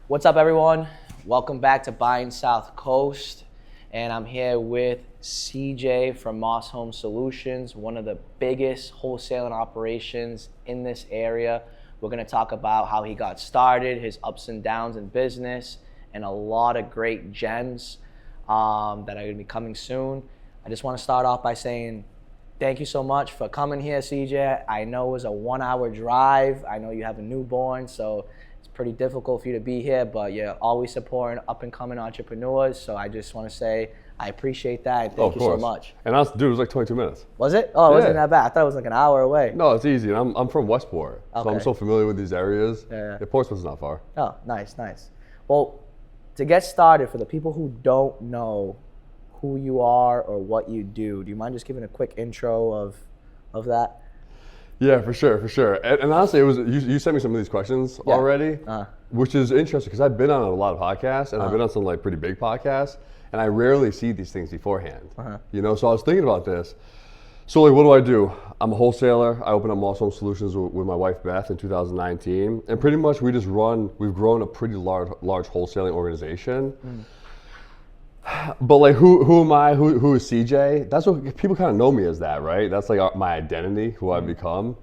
What's up, everyone? Welcome back to Buying Southcoast, and I'm here with CJ from Moss Home Solutions, one of the biggest wholesaling operations in this area. We're going to talk about how he got started, his ups and downs in business, and a lot of great gems that are going to be coming soon. I just want to start off by saying thank you so much for coming here, CJ. I know it was a 1-hour drive. I know you have a newborn, so it's pretty difficult for you to be here, but you're always supporting up-and-coming entrepreneurs, so I just want to say I appreciate that, and thank you so much. And dude, it was like 22 minutes. Was it? Oh, it wasn't that bad. I thought it was like an hour away. No, it's easy. And I'm from Westport, Okay. so I'm so familiar with these areas. Yeah. Portsmouth's not far. Oh, nice. Well, to get started, for the people who don't know who you are or what you do you mind just giving a quick intro of that? Yeah, for sure. And honestly, it was you sent me some of these questions already, which is interesting because I've been on a lot of podcasts and I've been on some like pretty big podcasts, and I rarely see these things beforehand. You know, so I was thinking about this. So like, what do? I'm a wholesaler. I opened up Moss Home Solutions with my wife Beth in 2019, and pretty much we've grown a pretty large wholesaling organization. But like, who am I? Who is CJ? That's what people kind of know me as, that, right? That's like my identity, who I've become.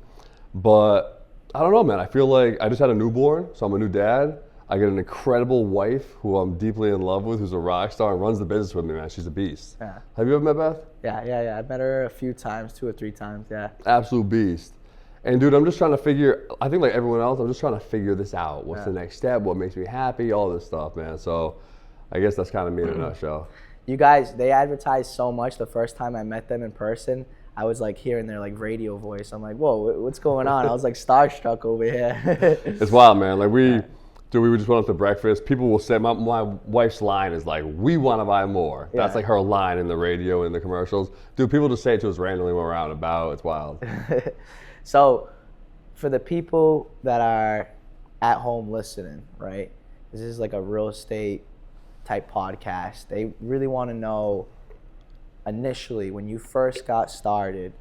But I don't know, man. I feel like I just had a newborn, so I'm a new dad. I got an incredible wife who I'm deeply in love with, who's a rock star and runs the business with me, man. She's a beast. Yeah. Have you ever met Beth? Yeah. I've met her a few times, 2 or 3 times, yeah. Absolute beast. And dude, I'm just trying to figure, I think like everyone else, I'm just trying to figure this out. What's the next step? What makes me happy? All this stuff, man. So I guess that's kind of me in a nutshell. You guys, they advertised so much. The first time I met them in person, I was like hearing their like radio voice. I'm like, whoa, what's going on? I was like starstruck over here. It's wild, man. Like we just went up to breakfast. People will say, my wife's line is like, we want to buy more. That's like her line in the radio and the commercials. Dude, people just say it to us randomly when we're out and about. It's wild. So for the people that are at home listening, right? This is like a real estate type podcast. They really want to know, initially, when you first got started,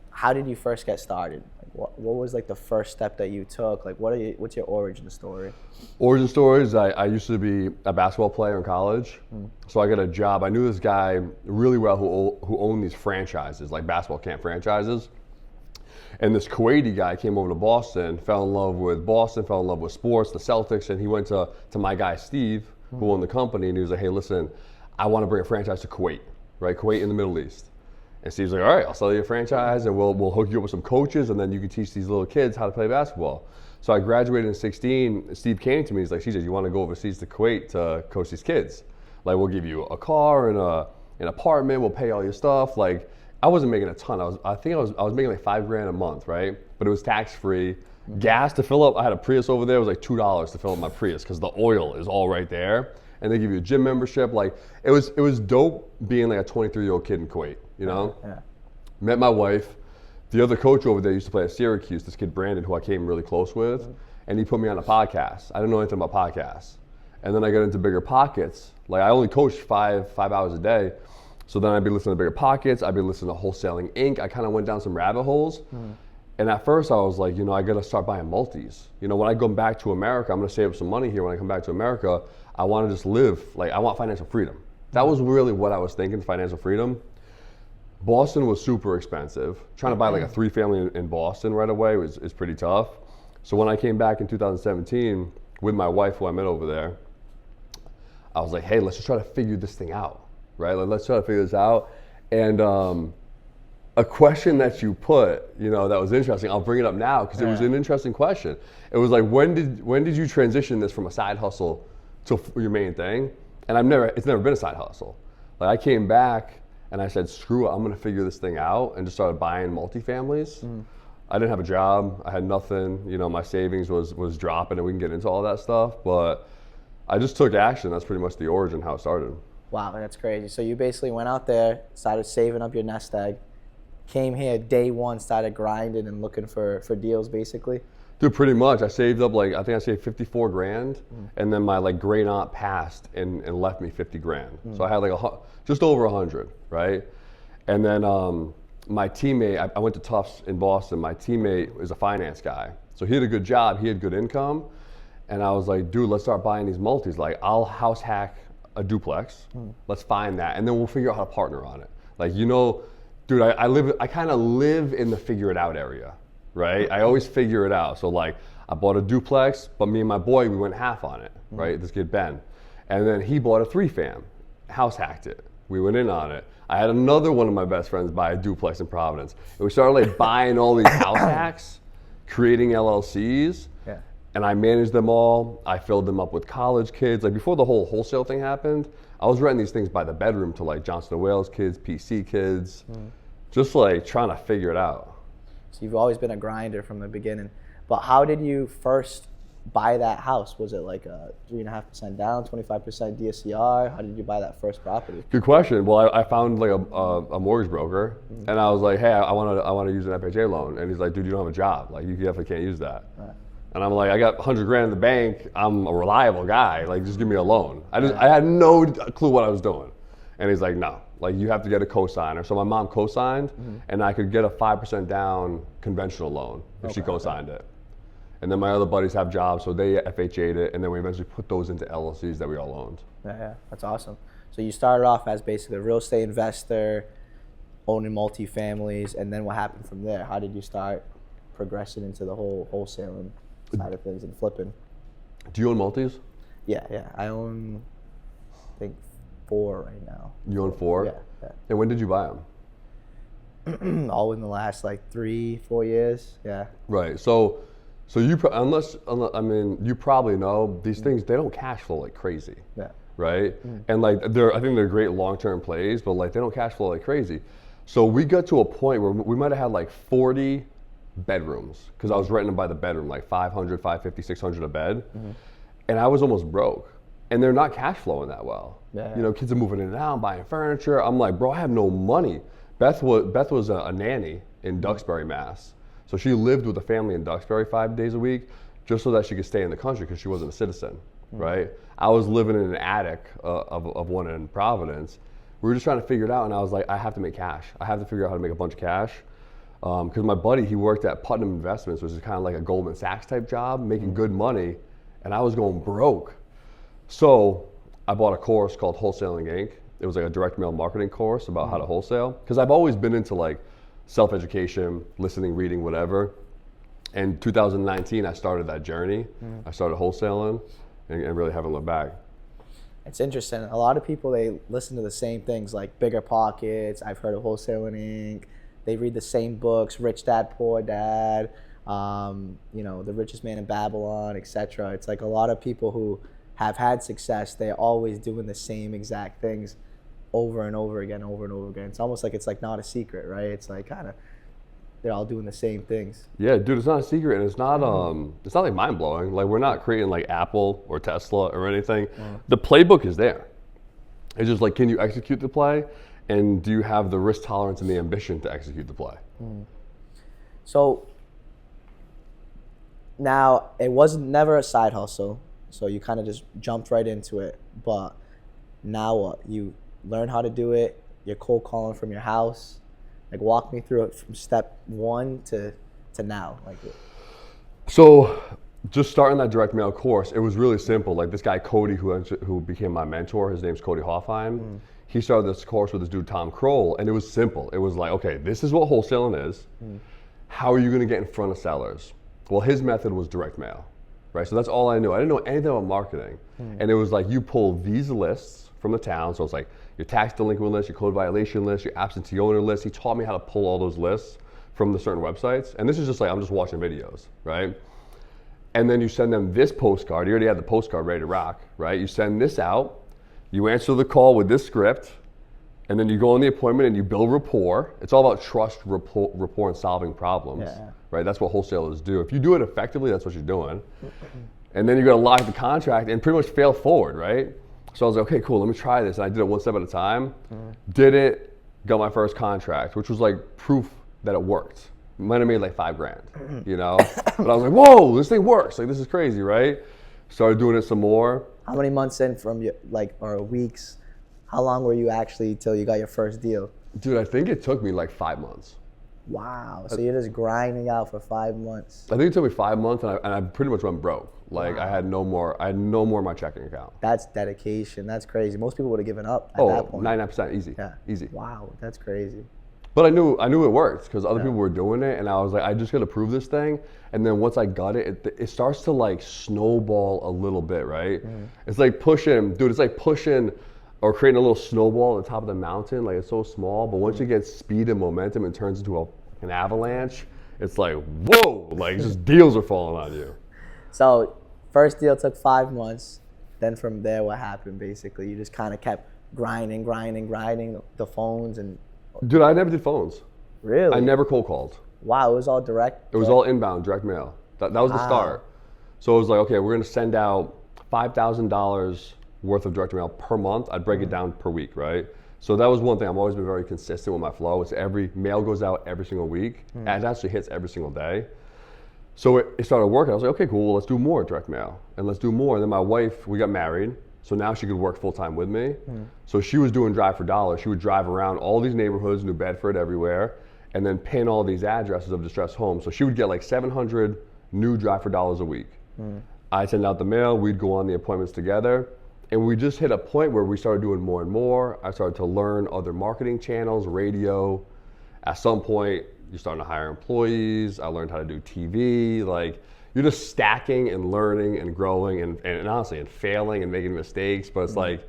how did you first get started? Like, what was like the first step that you took? Like, what's your origin story? Origin stories, I used to be a basketball player in college. So I got a job. I knew this guy really well who owned these franchises, like basketball camp franchises. And this Kuwaiti guy came over to Boston, fell in love with Boston, fell in love with sports, the Celtics, and he went to my guy Steve, who owned the company, and he was like, hey, listen, I want to bring a franchise to Kuwait, right? Kuwait in the Middle East. And Steve's like, all right, I'll sell you a franchise, and we'll hook you up with some coaches, and then you can teach these little kids how to play basketball. So I graduated in 16. Steve came to me, he's like, CJ, you want to go overseas to Kuwait to coach these kids? Like, we'll give you a car and an apartment, we'll pay all your stuff. Like, I wasn't making a ton. I think I was making like $5,000 a month, right? But it was tax-free. Gas to fill up, I had a Prius over there. It was like $2 to fill up my Prius because the oil is all right there. And they give you a gym membership. Like, it was dope being like a 23-year-old kid in Kuwait, you know? Yeah. Met my wife. The other coach over there used to play at Syracuse, this kid Brandon, who I came really close with. And he put me on a podcast. I didn't know anything about podcasts. And then I got into Bigger Pockets. Like, I only coached five hours a day. So then I'd be listening to Bigger Pockets. I'd be listening to Wholesaling Inc. I kind of went down some rabbit holes. And at first I was like, I got to start buying multis. When I go back to America, I'm going to save up some money here. When I come back to America, I want to just live. Like, I want financial freedom. That was really what I was thinking, financial freedom. Boston was super expensive. Trying to buy like a 3-family in Boston right away is pretty tough. So when I came back in 2017 with my wife, who I met over there, I was like, hey, let's just try to figure this thing out, right? Like, let's try to figure this out. And a question that you put, that was interesting. I'll bring it up now because it was an interesting question. It was like, when did you transition this from a side hustle to your main thing? And it's never been a side hustle. Like, I came back and I said, screw it, I'm gonna figure this thing out, and just started buying multifamilies. I didn't have a job. I had nothing. My savings was dropping, and we can get into all that stuff. But I just took action. That's pretty much the origin, how it started. Wow, that's crazy. So you basically went out there, started saving up your nest egg, came here day one, started grinding and looking for deals, basically? Dude, pretty much. I saved up I think I saved 54 grand, and then my great aunt passed and left me 50 grand. So I had just over 100, right? And then my teammate, I went to Tufts in Boston. My teammate is a finance guy. So he had a good job, he had good income. And I was like, dude, let's start buying these multis. Like, I'll house hack a duplex. Let's find that, and then we'll figure out how to partner on it. Like, dude, I kind of live in the figure it out area, right? I always figure it out. So like, I bought a duplex, but me and my boy, we went half on it, right? This kid Ben, and then he bought a 3-fam, house hacked it. We went in on it. I had another one of my best friends buy a duplex in Providence, and we started like buying all these house hacks, creating LLCs. Yeah. And I managed them all. I filled them up with college kids. Like before the whole wholesale thing happened, I was renting these things by the bedroom to like Johnson & Wales kids, PC kids, just like trying to figure it out. So you've always been a grinder from the beginning. But how did you first buy that house? Was it like a 3.5% down, 25% DSCR? How did you buy that first property? Good question. Well, I found like a mortgage broker, and I was like, hey, I want to use an FHA loan. And he's like, dude, you don't have a job. Like, you definitely can't use that. Right. And I'm like, I got $100,000 in the bank. I'm a reliable guy. Like, just give me a loan. I had no clue what I was doing. And he's like, no, like you have to get a cosigner. So my mom co-signed, and I could get a 5% down conventional loan if she co-signed it. And then my other buddies have jobs, so they FHA'd it, and then we eventually put those into LLCs that we all owned. Yeah, that's awesome. So you started off as basically a real estate investor, owning multifamilies, and then what happened from there? How did you start progressing into the whole wholesaling side of things and flipping? Do you own multis? Yeah. I own, I think, 4 right now. You own 4? Yeah. And when did you buy them? All in the last like 3-4 years. Yeah. Right. So you unless I mean, you probably know these things, they don't cash flow like crazy. Yeah. Right? And like I think they're great long-term plays, but like they don't cash flow like crazy. So we got to a point where we might have had like 40 bedrooms, because I was renting them by the bedroom, like 500, 550, 600 a bed. And I was almost broke. And they're not cash flowing that well. Yeah. Kids are moving in and out, buying furniture. I'm like, bro, I have no money. Beth was a nanny in Duxbury, Mass. So she lived with a family in Duxbury 5 days a week just so that she could stay in the country because she wasn't a citizen, right? I was living in an attic of one in Providence. We were just trying to figure it out, and I was like, I have to make cash. I have to figure out how to make a bunch of cash. Because my buddy, he worked at Putnam Investments, which is kind of like a Goldman Sachs type job, making good money, and I was going broke. So I bought a course called Wholesaling Inc. It was like a direct mail marketing course about how to wholesale, because I've always been into like self-education, listening, reading, whatever. And 2019, I started that journey. I started wholesaling and really haven't looked back. It's interesting. A lot of people, they listen to the same things like Bigger Pockets. I've heard of Wholesaling Inc. They read the same books, Rich Dad, Poor Dad, The Richest Man in Babylon, etc. It's like a lot of people who have had success, they're always doing the same exact things over and over again. It's almost like it's like not a secret, right? It's like kind of they're all doing the same things. Yeah, dude, it's not a secret, and it's not like mind blowing. Like, we're not creating like Apple or Tesla or anything. The playbook is there. It's just like, can you execute the play? And do you have the risk tolerance and the ambition to execute the play? So now it was never a side hustle, so you kind of just jumped right into it. But now what? You learn how to do it. You're cold calling from your house. Like, walk me through it from step 1 to now. Like, so just starting that direct mail course, it was really simple. Like, this guy Cody, who became my mentor, his name's Cody Hoffheim. He started this course with this dude Tom Kroll, and it was simple. It was like, okay, this is what wholesaling is. How are you going to get in front of sellers? Well, his method was direct mail, right? So that's all I knew. I didn't know anything about marketing. And it was like, you pull these lists from the town. So it's like your tax delinquent list, your code violation list, your absentee owner list. He taught me how to pull all those lists from the certain websites. And this is just like, I'm just watching videos, right? And then you send them this postcard. You already have the postcard ready to rock, right? You send this out. You answer the call with this script, and then you go on the appointment and you build rapport. It's all about trust, rapport, and solving problems, right? That's what wholesalers do. If you do it effectively, that's what you're doing. And then you're gonna lock the contract and pretty much fail forward, right? So I was like, okay, cool, let me try this. And I did it one step at a time. Did it, got my first contract, which was like proof that it worked. Might have made like $5,000, But I was like, whoa, this thing works. Like, this is crazy, right? Started doing it some more. How many months in from your, or weeks, how long were you actually till you got your first deal? Dude, I think it took me like 5 months. Wow, so you're just grinding out for 5 months. I think it took me 5 months, and I pretty much went broke. Like I had no more in my checking account. That's dedication. That's crazy. Most people would have given up at that point. 99% easy. Yeah. Easy. Wow, that's crazy. But I knew it worked because other people were doing it, and I was like, I just got to prove this thing. And then once I got it, it starts to like snowball a little bit, right? It's like pushing, dude. It's like pushing or creating a little snowball at the top of the mountain. Like it's so small, but once you get speed and momentum, it turns into an avalanche. It's like whoa, like just deals are falling on you. So first deal took 5 months. Then from there, what happened? Basically, you just kind of kept grinding the phones and. Dude, I never did phones. Really? I never cold called. Wow, it was all direct? It was all inbound, direct mail. That was the start. So it was like, okay, we're gonna send out $5,000 worth of direct mail per month. I'd break it down per week, right? So that was one thing. I've always been very consistent with my flow. It's every mail goes out every single week, and it actually hits every single day. So it started working. I was like, okay, cool, let's do more direct mail, and let's do more. And then my wife, we got married. So now she could work full time with me. So she was doing Drive for Dollars. She would drive around all these neighborhoods, New Bedford, everywhere, and then pin all these addresses of distressed homes. So she would get like 700 new Drive for Dollars a week. I'd send out the mail, we'd go on the appointments together, and we just hit a point where we started doing more and more. I started to learn other marketing channels, radio. At some point, you're starting to hire employees. I learned how to do TV, like, you're just stacking and learning and growing and honestly and failing and making mistakes, but it's like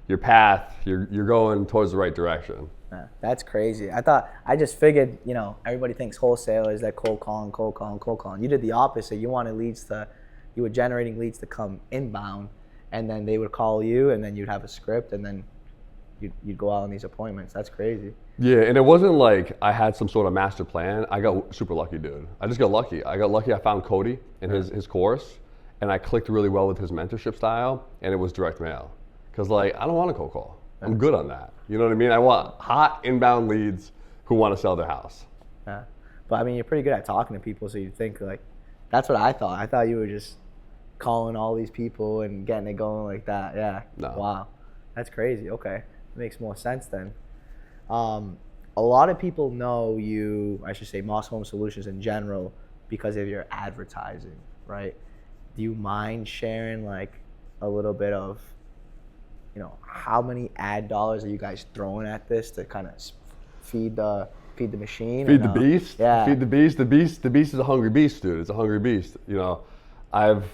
your path, you're going towards the right direction. Yeah, that's crazy. I just figured, everybody thinks wholesalers that cold calling. You did the opposite. You were generating leads to come inbound, and then they would call you, and then you'd have a script, and then you'd go out on these appointments. That's crazy. Yeah, and it wasn't like I had some sort of master plan. I got super lucky, dude. I just got lucky. I found Cody in his course, and I clicked really well with his mentorship style, and it was direct mail. Because like, I don't want a cold call. I'm good on that. You know what I mean? I want hot inbound leads who want to sell their house. Yeah, but I mean, you're pretty good at talking to people, so you'd think like, that's what I thought. I thought you were just calling all these people and getting it going like that. Yeah. No. Wow, that's crazy. Okay, makes more sense then. A lot of people know you, I should say Moss Home Solutions in general, because of your advertising, right? Do you mind sharing like a little bit of, how many ad dollars are you guys throwing at this to kind of feed the machine? Feed the beast? Yeah. Feed the beast. The beast is a hungry beast, dude. It's a hungry beast. I've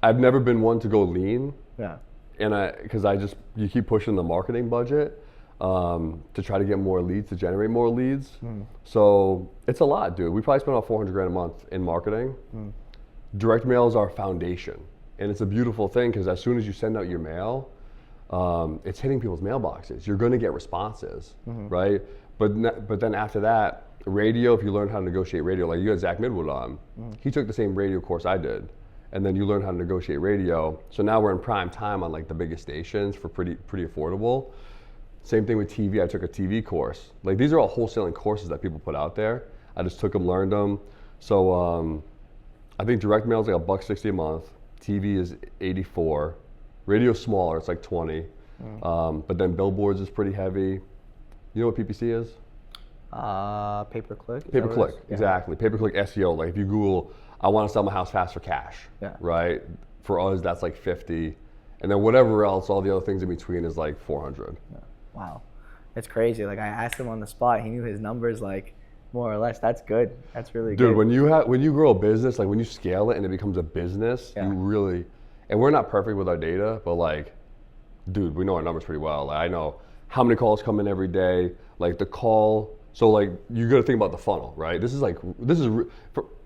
never been one to go lean. Yeah. And because you keep pushing the marketing budget to try to get more leads, to generate more leads. So it's a lot, dude. We probably spend about $400,000 a month in marketing. Direct mail is our foundation, and it's a beautiful thing because as soon as you send out your mail, it's hitting people's mailboxes. You're going to get responses, right? But then after that, radio. If you learn how to negotiate radio, like you had Zach Midwood on, he took the same radio course I did. And then you learn how to negotiate radio. So now we're in prime time on like the biggest stations for pretty affordable. Same thing with TV. I took a TV course. Like these are all wholesaling courses that people put out there. I just took them, learned them. So I think direct mail is like $160 a month. TV is $84. Radio's smaller. It's like $20. But then billboards is pretty heavy. You know what PPC is? Pay-per-click. Pay-per-click, exactly. Pay-per-click SEO. Like if you Google, I want to sell my house fast for cash, right? For us, that's like 50. And then whatever else, all the other things in between is like 400. Yeah. Wow. It's crazy. Like I asked him on the spot, he knew his numbers like more or less. That's good. That's really good. Dude, when you grow a business, like when you scale it and it becomes a business, you really, and we're not perfect with our data, but like, dude, we know our numbers pretty well. Like I know how many calls come in every day, like the call. So like you got to think about the funnel, right?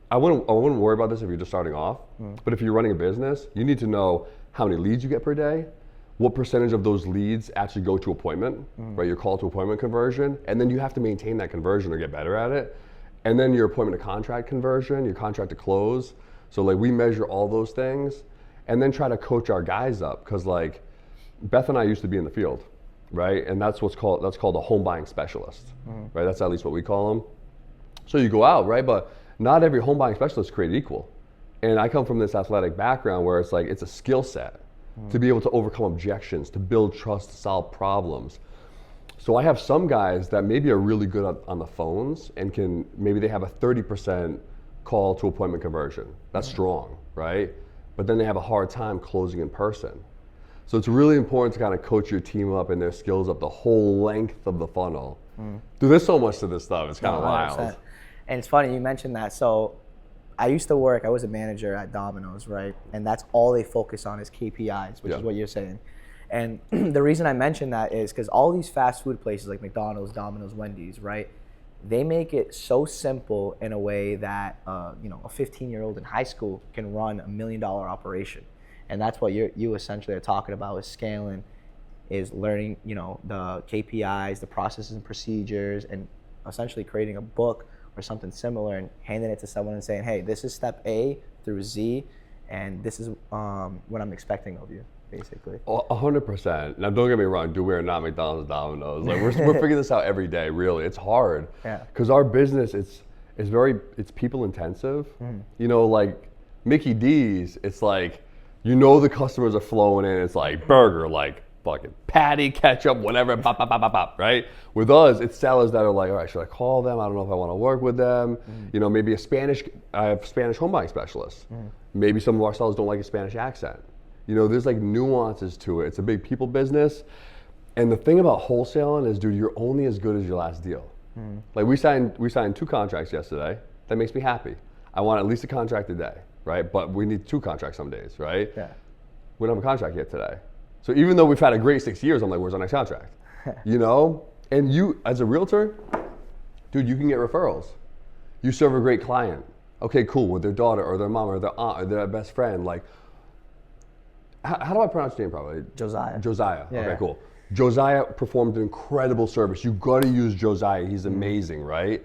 I wouldn't worry about this if you're just starting off, but if you're running a business, you need to know how many leads you get per day, what percentage of those leads actually go to appointment, right? Your call to appointment conversion, and then you have to maintain that conversion or get better at it. And then your appointment to contract conversion, your contract to close. So like we measure all those things and then try to coach our guys up. Cause like Beth and I used to be in the field, right? And that's called a home buying specialist, right? That's at least what we call them. So you go out, right? But not every home buying specialist is created equal. And I come from this athletic background where it's like, it's a skill set to be able to overcome objections, to build trust, to solve problems. So I have some guys that maybe are really good on the phones and maybe they have a 30% call to appointment conversion. That's strong, right? but then they have a hard time closing in person. So it's really important to kind of coach your team up and their skills up the whole length of the funnel. Dude, there's so much to this stuff. It's kind of wild. And it's funny you mentioned that. So I was a manager at Domino's, right? And that's all they focus on is KPIs, which is what you're saying. And the reason I mention that is because all these fast food places like McDonald's, Domino's, Wendy's, right? They make it so simple in a way that a 15-year-old in high school can run $1 million operation. And that's what you essentially are talking about is scaling, is learning, the KPIs, the processes and procedures, and essentially creating a book or something similar and handing it to someone and saying, hey, this is step A through Z, and this is what I'm expecting of you, basically. 100%. Now, don't get me wrong, dude, we're not McDonald's and Domino's. Like, we're figuring this out every day, really. It's hard. Yeah. Because our business, it's people intensive. Like Mickey D's, it's like, the customers are flowing in. It's like burger, like fucking patty, ketchup, whatever, pop, pop, pop, pop, pop, right? With us, it's sellers that are like, all right, should I call them? I don't know if I want to work with them. Maybe I have Spanish home buying specialists. Maybe some of our sellers don't like a Spanish accent. There's like nuances to it. It's a big people business. And the thing about wholesaling is, dude, you're only as good as your last deal. Like we signed 2 contracts yesterday. That makes me happy. I want at least a contract a day, right? But we need 2 contracts some days, right? Yeah. We don't have a contract yet today. So even though we've had a great 6 years, I'm like, where's our next contract? And you, as a realtor, dude, you can get referrals. You serve a great client. Okay, cool, with their daughter or their mom or their aunt or their best friend. Like, how do I pronounce your name probably? Josiah. Josiah, Yeah. okay, cool. Josiah performed an incredible service. You gotta use Josiah, he's amazing, right?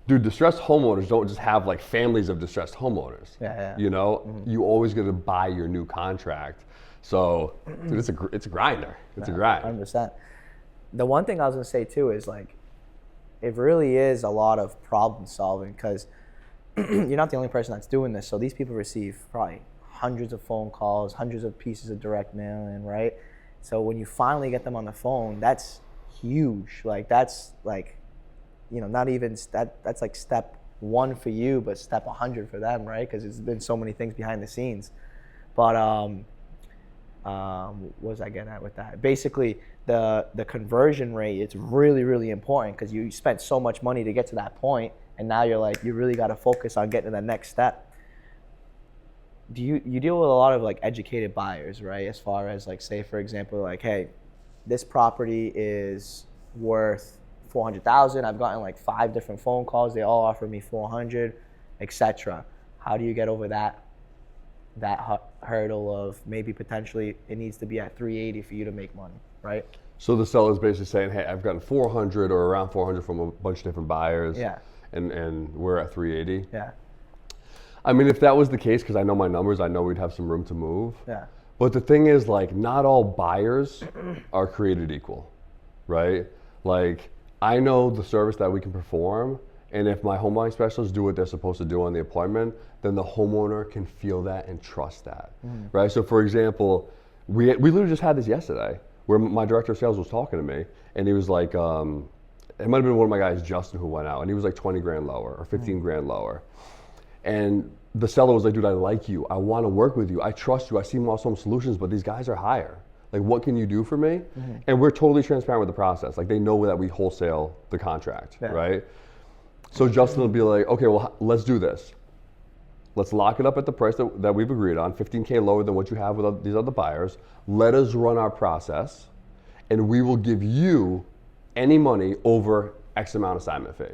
Dude, distressed homeowners don't just have like families of distressed homeowners. Yeah. You always gotta buy your new contract. So, dude, it's a grinder. It's a grind. 100%. The one thing I was gonna say too is like, it really is a lot of problem solving because you're not the only person that's doing this. So these people receive probably hundreds of phone calls, hundreds of pieces of direct mail in, right? So when you finally get them on the phone, that's huge. Like that's like, not even that's like step 1 for you, but step 100 for them, right? Because there's been so many things behind the scenes. But what was I getting at with that? Basically, the conversion rate, it's really, really important because you spent so much money to get to that point, and now you're like, you really got to focus on getting to that next step. Do you deal with a lot of like educated buyers, right? As far as like, say for example, like, hey, this property is worth $400,000. I've gotten like 5 different phone calls. They all offer me $400,000, etc. How do you get over that hurdle of maybe potentially it needs to be at $380 for you to make money, right? So the seller's basically saying, hey, I've gotten 400 or around 400 from a bunch of different buyers. Yeah. And we're at 380. Yeah. I mean, if that was the case, because I know my numbers, I know we'd have some room to move. Yeah. But the thing is, like, not all buyers are created equal, right? Like, I know the service that we can perform, and if my home buying specialists do what they're supposed to do on the appointment, then the homeowner can feel that and trust that, right? So for example, we literally just had this yesterday, where my director of sales was talking to me, and he was like, it might have been one of my guys, Justin, who went out, and he was like 20 grand lower or 15 grand lower. And the seller was like, dude, I like you. I want to work with you. I trust you. I see Moss Home Solutions, but these guys are higher. Like, what can you do for me? And we're totally transparent with the process. Like, they know that we wholesale the contract, right? So Justin will be like, okay, well, let's do this. Let's lock it up at the price that we've agreed on, 15K lower than what you have with these other buyers. Let us run our process, and we will give you any money over X amount assignment fee,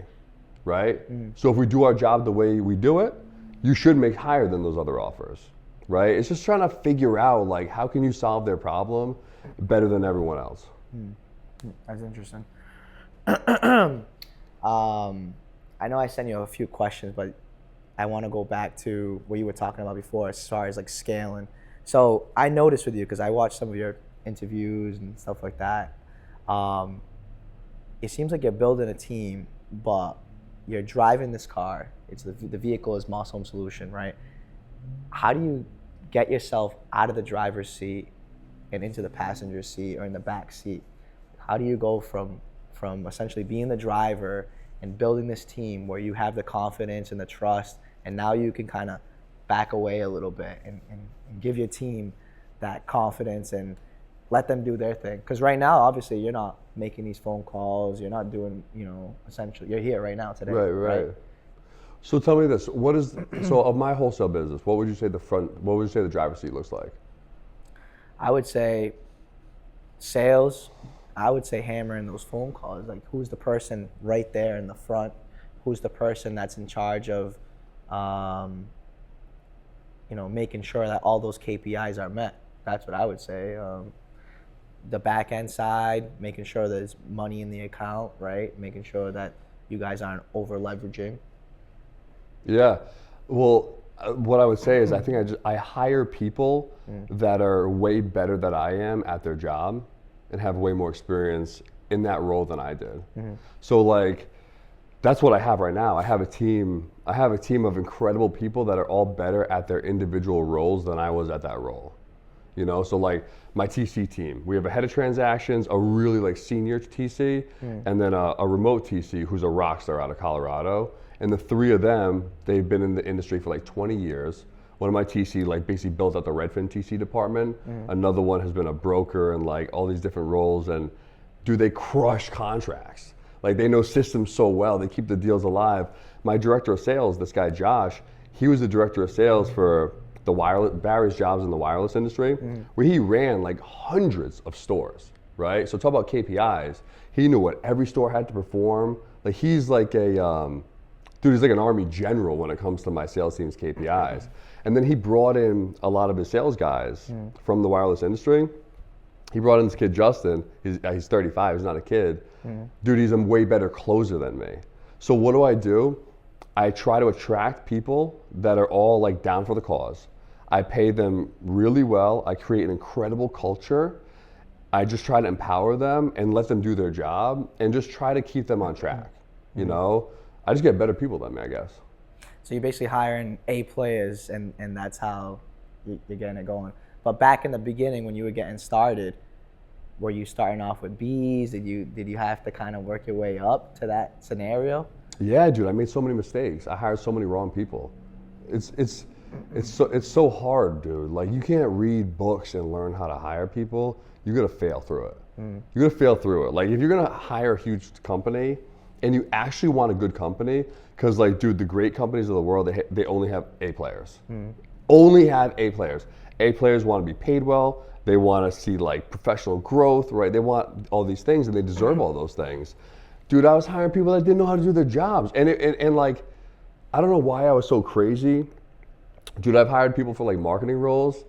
right? So if we do our job the way we do it, you should make higher than those other offers, right? It's just trying to figure out, like, how can you solve their problem better than everyone else? That's interesting. I know I sent you a few questions, but I want to go back to what you were talking about before as far as like scaling. So I noticed with you, because I watched some of your interviews and stuff like that, it seems like you're building a team, but you're driving this car. It's the vehicle is Moss Home Solution, right? How do you get yourself out of the driver's seat and into the passenger seat or in the back seat? How do you go from essentially being the driver and building this team where you have the confidence and the trust, and now you can kind of back away a little bit and give your team that confidence and let them do their thing. Because right now, obviously, you're not making these phone calls. You're not doing, essentially, you're here right now today. Right. So tell me this: so of my wholesale business, what would you say the driver's seat looks like? I would say sales. I would say hammering those phone calls. Like, who's the person right there in the front? Who's the person that's in charge of, making sure that all those KPIs are met? That's what I would say. The back end side, making sure there's money in the account, right? Making sure that you guys aren't over leveraging. Yeah. Well, what I would say is I think I hire people that are way better than I am at their job and have way more experience in that role than I did. So like, that's what I have right now. I have a team of incredible people that are all better at their individual roles than I was at that role. So like my TC team, we have a head of transactions, a really like senior TC, and then a remote TC who's a rock star out of Colorado. And the three of them, they've been in the industry for like 20 years. One of my TC like basically built out the Redfin TC department. Another one has been a broker and like all these different roles. And dude, they crush contracts. Like they know systems so well, they keep the deals alive. My director of sales, this guy Josh, he was the director of sales for the various jobs in the wireless industry, where he ran like hundreds of stores, right? So talk about KPIs. He knew what every store had to perform. Like he's like he's like an army general when it comes to my sales team's KPIs. And then he brought in a lot of his sales guys from the wireless industry. He brought in this kid, Justin. He's 35, he's not a kid. Dude, he's a way better closer than me. So what do? I try to attract people that are all like down for the cause. I pay them really well. I create an incredible culture. I just try to empower them and let them do their job and just try to keep them on track. I just get better people than me, I guess. So you're basically hiring A players and that's how you're getting it going. But back in the beginning when you were getting started, were you starting off with Bs? Did you have to kind of work your way up to that scenario? Yeah, dude, I made so many mistakes. I hired so many wrong people. It's so hard, dude. Like you can't read books and learn how to hire people. You're gonna fail through it. You're gonna fail through it. Like if you're gonna hire a huge company and you actually want a good company, because like, dude, the great companies of the world, they only have A players. Only have A players. A players want to be paid well. They want to see like professional growth, right? They want all these things and they deserve all those things. Dude, I was hiring people that didn't know how to do their jobs. And like, I don't know why I was so crazy. Dude, I've hired people for like marketing roles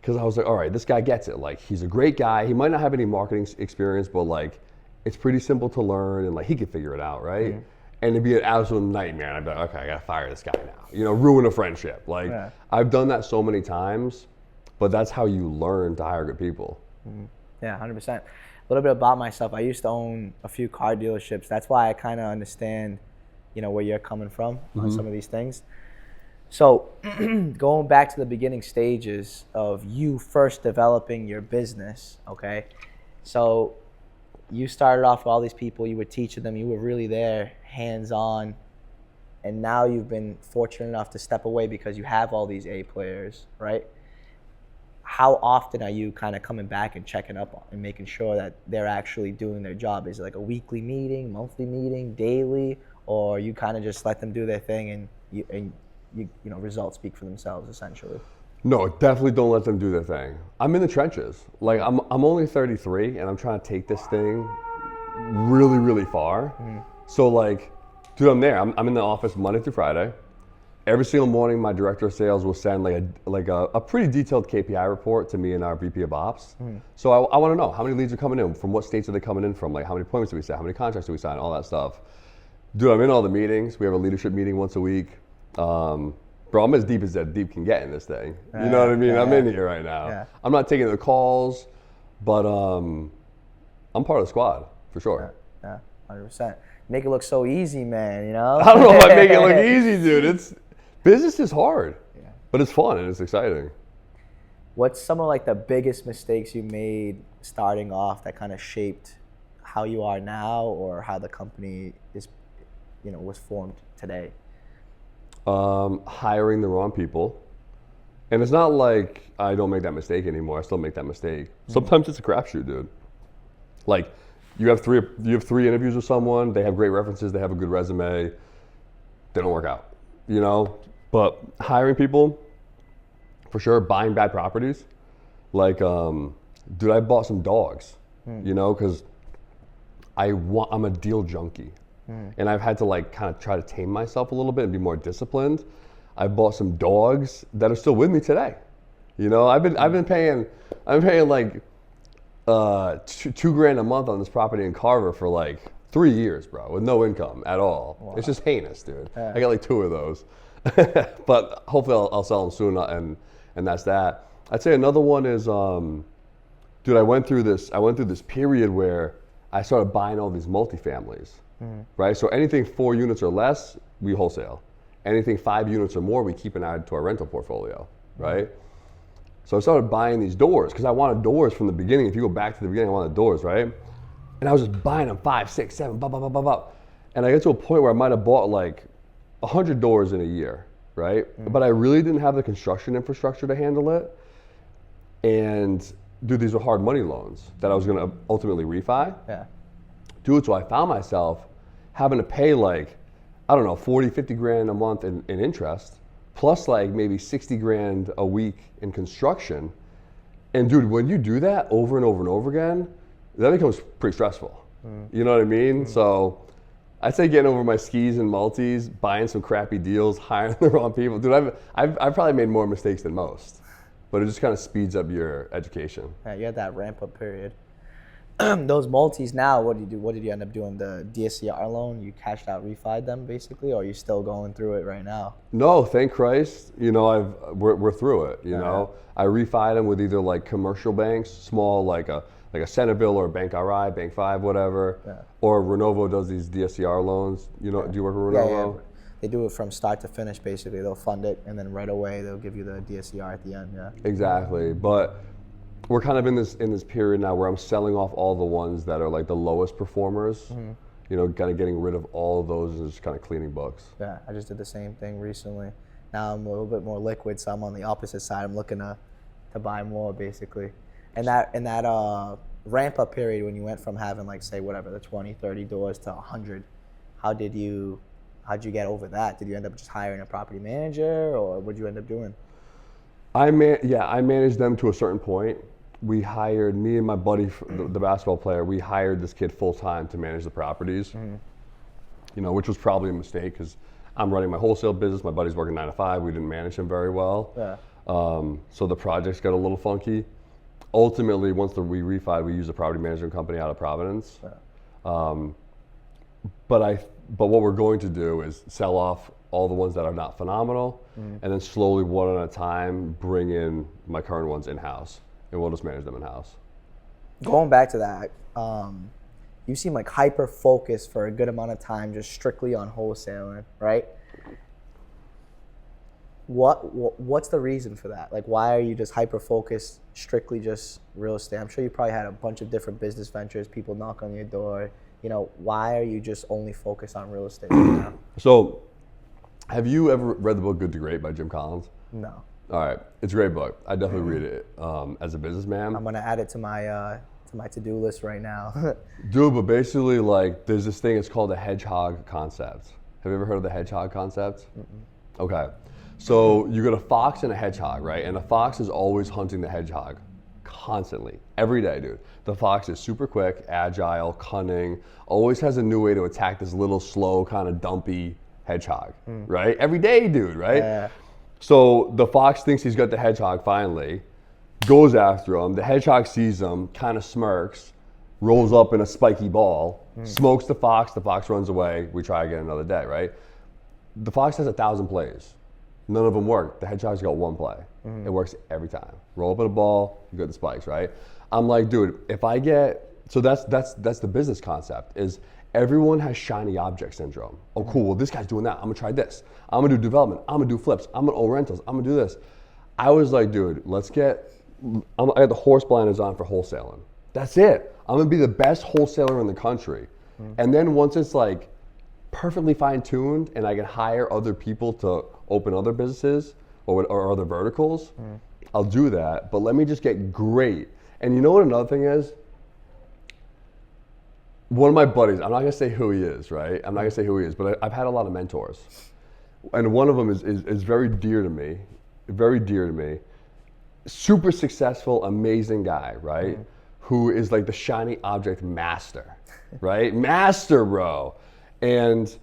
because I was like, all right, this guy gets it. Like, he's a great guy. He might not have any marketing experience, but like, it's pretty simple to learn and like, he could figure it out, right? And it'd be an absolute nightmare. And I'd be like, okay, I gotta fire this guy now. Ruin a friendship. Like, I've done that so many times, but that's how you learn to hire good people. Yeah, 100%. A little bit about myself. I used to own a few car dealerships. That's why I kind of understand, where you're coming from on some of these things. So going back to the beginning stages of you first developing your business, okay? So you started off with all these people, you were teaching them, you were really there, hands-on, and now you've been fortunate enough to step away because you have all these A players, right? How often are you kind of coming back and checking up on and making sure that they're actually doing their job? Is it like a weekly meeting, monthly meeting, daily, or you kind of just let them do their thing and results speak for themselves essentially? No, definitely don't let them do their thing. I'm in the trenches. Like I'm only 33 and I'm trying to take this thing really, really far. So like, dude, I'm there. I'm in the office Monday through Friday. Every single morning, my director of sales will send like a pretty detailed KPI report to me and our VP of Ops. So I want to know how many leads are coming in, from what states are they coming in from, like how many appointments do we set, how many contracts do we sign, all that stuff. Dude, I'm in all the meetings. We have a leadership meeting once a week. Bro, I'm as deep as that deep can get in this thing. You know what I mean? I'm in here right now. Yeah. I'm not taking the calls, but I'm part of the squad for sure. Yeah, 100%. Make it look so easy, man. I don't know if I make it look easy, dude. Business is hard, but it's fun and it's exciting. What's some of like the biggest mistakes you made starting off that kind of shaped how you are now or how the company is, was formed today? Hiring the wrong people. And it's not like I don't make that mistake anymore. I still make that mistake. Sometimes it's a crapshoot, dude. Like you have three interviews with someone, they have great references, they have a good resume, they don't work out, you know? But hiring people, for sure, buying bad properties. Like, dude, I bought some dogs, you know, because I'm a deal junkie. And I've had to like kind of try to tame myself a little bit and be more disciplined. I bought some dogs that are still with me today. You know, I've been paying like $2,000 a month on this property in Carver for like 3 years, bro, with no income at all. Wow. It's just heinous, dude. Yeah. I got like 2 of those, but hopefully I'll sell them soon, and that's that. I'd say another one is, dude, I went through this period where I started buying all these multifamilies, right? So anything 4 units or less, we wholesale. Anything 5 units or more, we keep an eye to our rental portfolio, right? So I started buying these doors because I wanted doors from the beginning. If you go back to the beginning, I wanted doors, right? And I was just buying them 5, 6, 7, blah, blah, blah, blah, blah. And I get to a point where I might have bought like 100 doors in a year, right? But I really didn't have the construction infrastructure to handle it. And dude, these were hard money loans that I was gonna ultimately refi. Yeah. Dude, so I found myself having to pay like, I don't know, 40, 50 grand a month in interest, plus like maybe 60 grand a week in construction. And dude, when you do that over and over and over again, that becomes pretty stressful. You know what I mean? So I'd say getting over my skis and multis, buying some crappy deals, hiring the wrong people. Dude, I've probably made more mistakes than most, but it just kind of speeds up your education. Yeah, you had that ramp up period. Those multis now, what did you do? What did you end up doing? The DSCR loan, you cashed out, refied them basically, or are you still going through it right now? No, thank Christ. You know, we're through it. You know, I refied them with either like commercial banks, small like a Centerville or a Bank RI, Bank 5, whatever, or Renovo does these DSCR loans. You know, do you work with Renovo? Yeah. They do it from start to finish basically. They'll fund it and then right away they'll give you the DSCR at the end. Yeah. Exactly, but we're kind of in this period now where I'm selling off all the ones that are like the lowest performers, you know, kind of getting rid of all of those and just kind of cleaning books. Yeah, I just did the same thing recently. Now I'm a little bit more liquid, so I'm on the opposite side. I'm looking to buy more basically. And that ramp up period when you went from having like say whatever, the 20, 30 doors to 100, how'd you get over that? Did you end up just hiring a property manager or what'd you end up doing? I managed them to a certain point. We hired, me and my buddy, the basketball player, we hired this kid full time to manage the properties, you know, which was probably a mistake because I'm running my wholesale business. My buddy's working 9 to 5. We didn't manage him very well. Yeah. So the projects got a little funky. Ultimately, once we refied, we used a property management company out of Providence. Yeah. But what we're going to do is sell off all the ones that are not phenomenal, and then slowly, one at a time, bring in my current ones in-house, and we'll just manage them in-house. Going back to that, you seem like hyper-focused for a good amount of time just strictly on wholesaling, right? What's the reason for that? Like, why are you just hyper-focused strictly just real estate? I'm sure you probably had a bunch of different business ventures, people knock on your door. You know, why are you just only focused on real estate right now? So, have you ever read the book Good to Great by Jim Collins? No. All right, it's a great book. I definitely read it as a businessman. I'm gonna add it to my to-do list right now. Dude, but basically, like, there's this thing. It's called the hedgehog concept. Have you ever heard of the hedgehog concept? Okay, so you got a fox and a hedgehog, right? And the fox is always hunting the hedgehog, constantly, every day, dude. The fox is super quick, agile, cunning, always has a new way to attack this little slow, kind of dumpy hedgehog, right? Every day, dude, right? Yeah. So the fox thinks he's got the hedgehog finally, goes after him. The hedgehog sees him, kind of smirks, rolls up in a spiky ball, smokes the fox runs away. We try again another day, right? The fox has 1,000 plays. None of them work. The hedgehog's got one play. It works every time. Roll up in a ball, you get the spikes, right? I'm like, dude, if I get, so that's the business concept is everyone has shiny object syndrome. Oh, cool, well, this guy's doing that. I'm gonna try this. I'm gonna do development. I'm gonna do flips. I'm gonna own rentals. I'm gonna do this. I was like, dude, I got the horse blinders on for wholesaling. That's it. I'm gonna be the best wholesaler in the country. And then once it's like perfectly fine-tuned and I can hire other people to open other businesses, or other verticals, I'll do that. But let me just get great. And you know what another thing is? One of my buddies, I'm not gonna say who he is, right? I'm not gonna say who he is, but I've had a lot of mentors. And one of them is very dear to me, very dear to me. Super successful, amazing guy, right? Who is like the shiny object master, right? Master, bro. And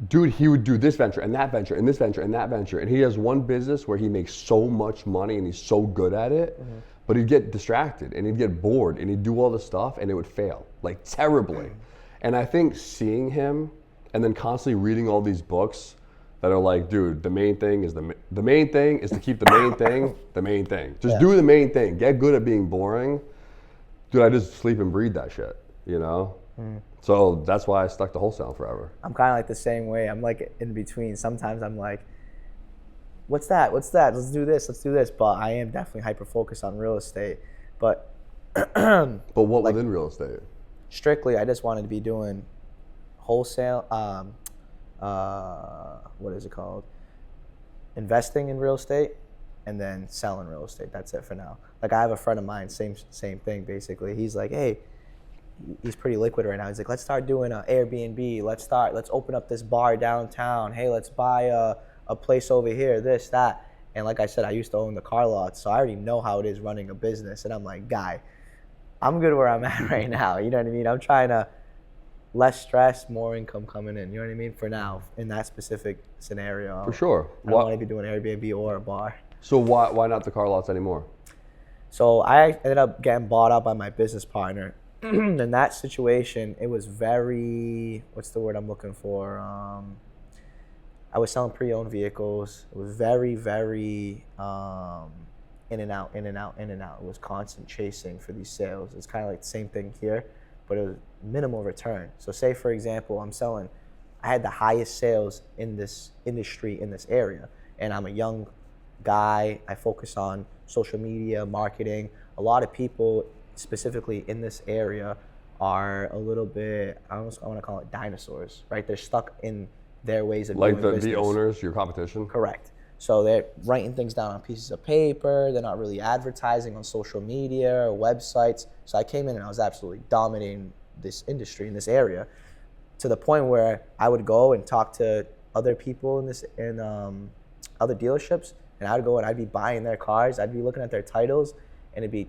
dude, he would do this venture and that venture and this venture and that venture. And he has one business where he makes so much money and he's so good at it, but he'd get distracted and he'd get bored and he'd do all this stuff and it would fail, like terribly. And I think seeing him and then constantly reading all these books that are like, dude, the main thing is the main thing is to keep the main thing the main thing. Just do the main thing. Get good at being boring. Dude, I just sleep and breathe that shit, you know? So that's why I stuck to wholesaling forever. I'm kind of like the same way. I'm like in between. Sometimes I'm like, what's that? What's that? Let's do this. Let's do this. But I am definitely hyper focused on real estate. But but what like, within real estate? Strictly, I just wanted to be doing wholesale. What is it called? Investing in real estate, and then selling real estate. That's it for now. Like I have a friend of mine, same thing basically. He's like, hey, he's pretty liquid right now. He's like, let's start doing an Airbnb. Let's open up this bar downtown. Hey, let's buy a place over here, this, that. And like I said, I used to own the car lots, so I already know how it is running a business. And I'm like, guy, I'm good where I'm at right now. You know what I mean? I'm trying to less stress, more income coming in. You know what I mean? For now, in that specific scenario. For sure. I don't want to be doing Airbnb or a bar. So why not the car lots anymore? So I ended up getting bought out by my business partner. In that situation, it was very, what's the word I'm looking for? I was selling pre-owned vehicles. It was very, very in and out, in and out, in and out. It was constant chasing for these sales. It's kind of like the same thing here, but it was minimal return. So say, for example, I had the highest sales in this industry, in this area, and I'm a young guy. I focus on social media, marketing. A lot of people, specifically in this area, are a little bit, I want to call it dinosaurs, right? They're stuck in their ways of doing business. Like the owners, your competition? Correct. So they're writing things down on pieces of paper. They're not really advertising on social media or websites. So I came in and I was absolutely dominating this industry in this area, to the point where I would go and talk to other people in other dealerships, and I would go and I'd be buying their cars. I'd be looking at their titles, and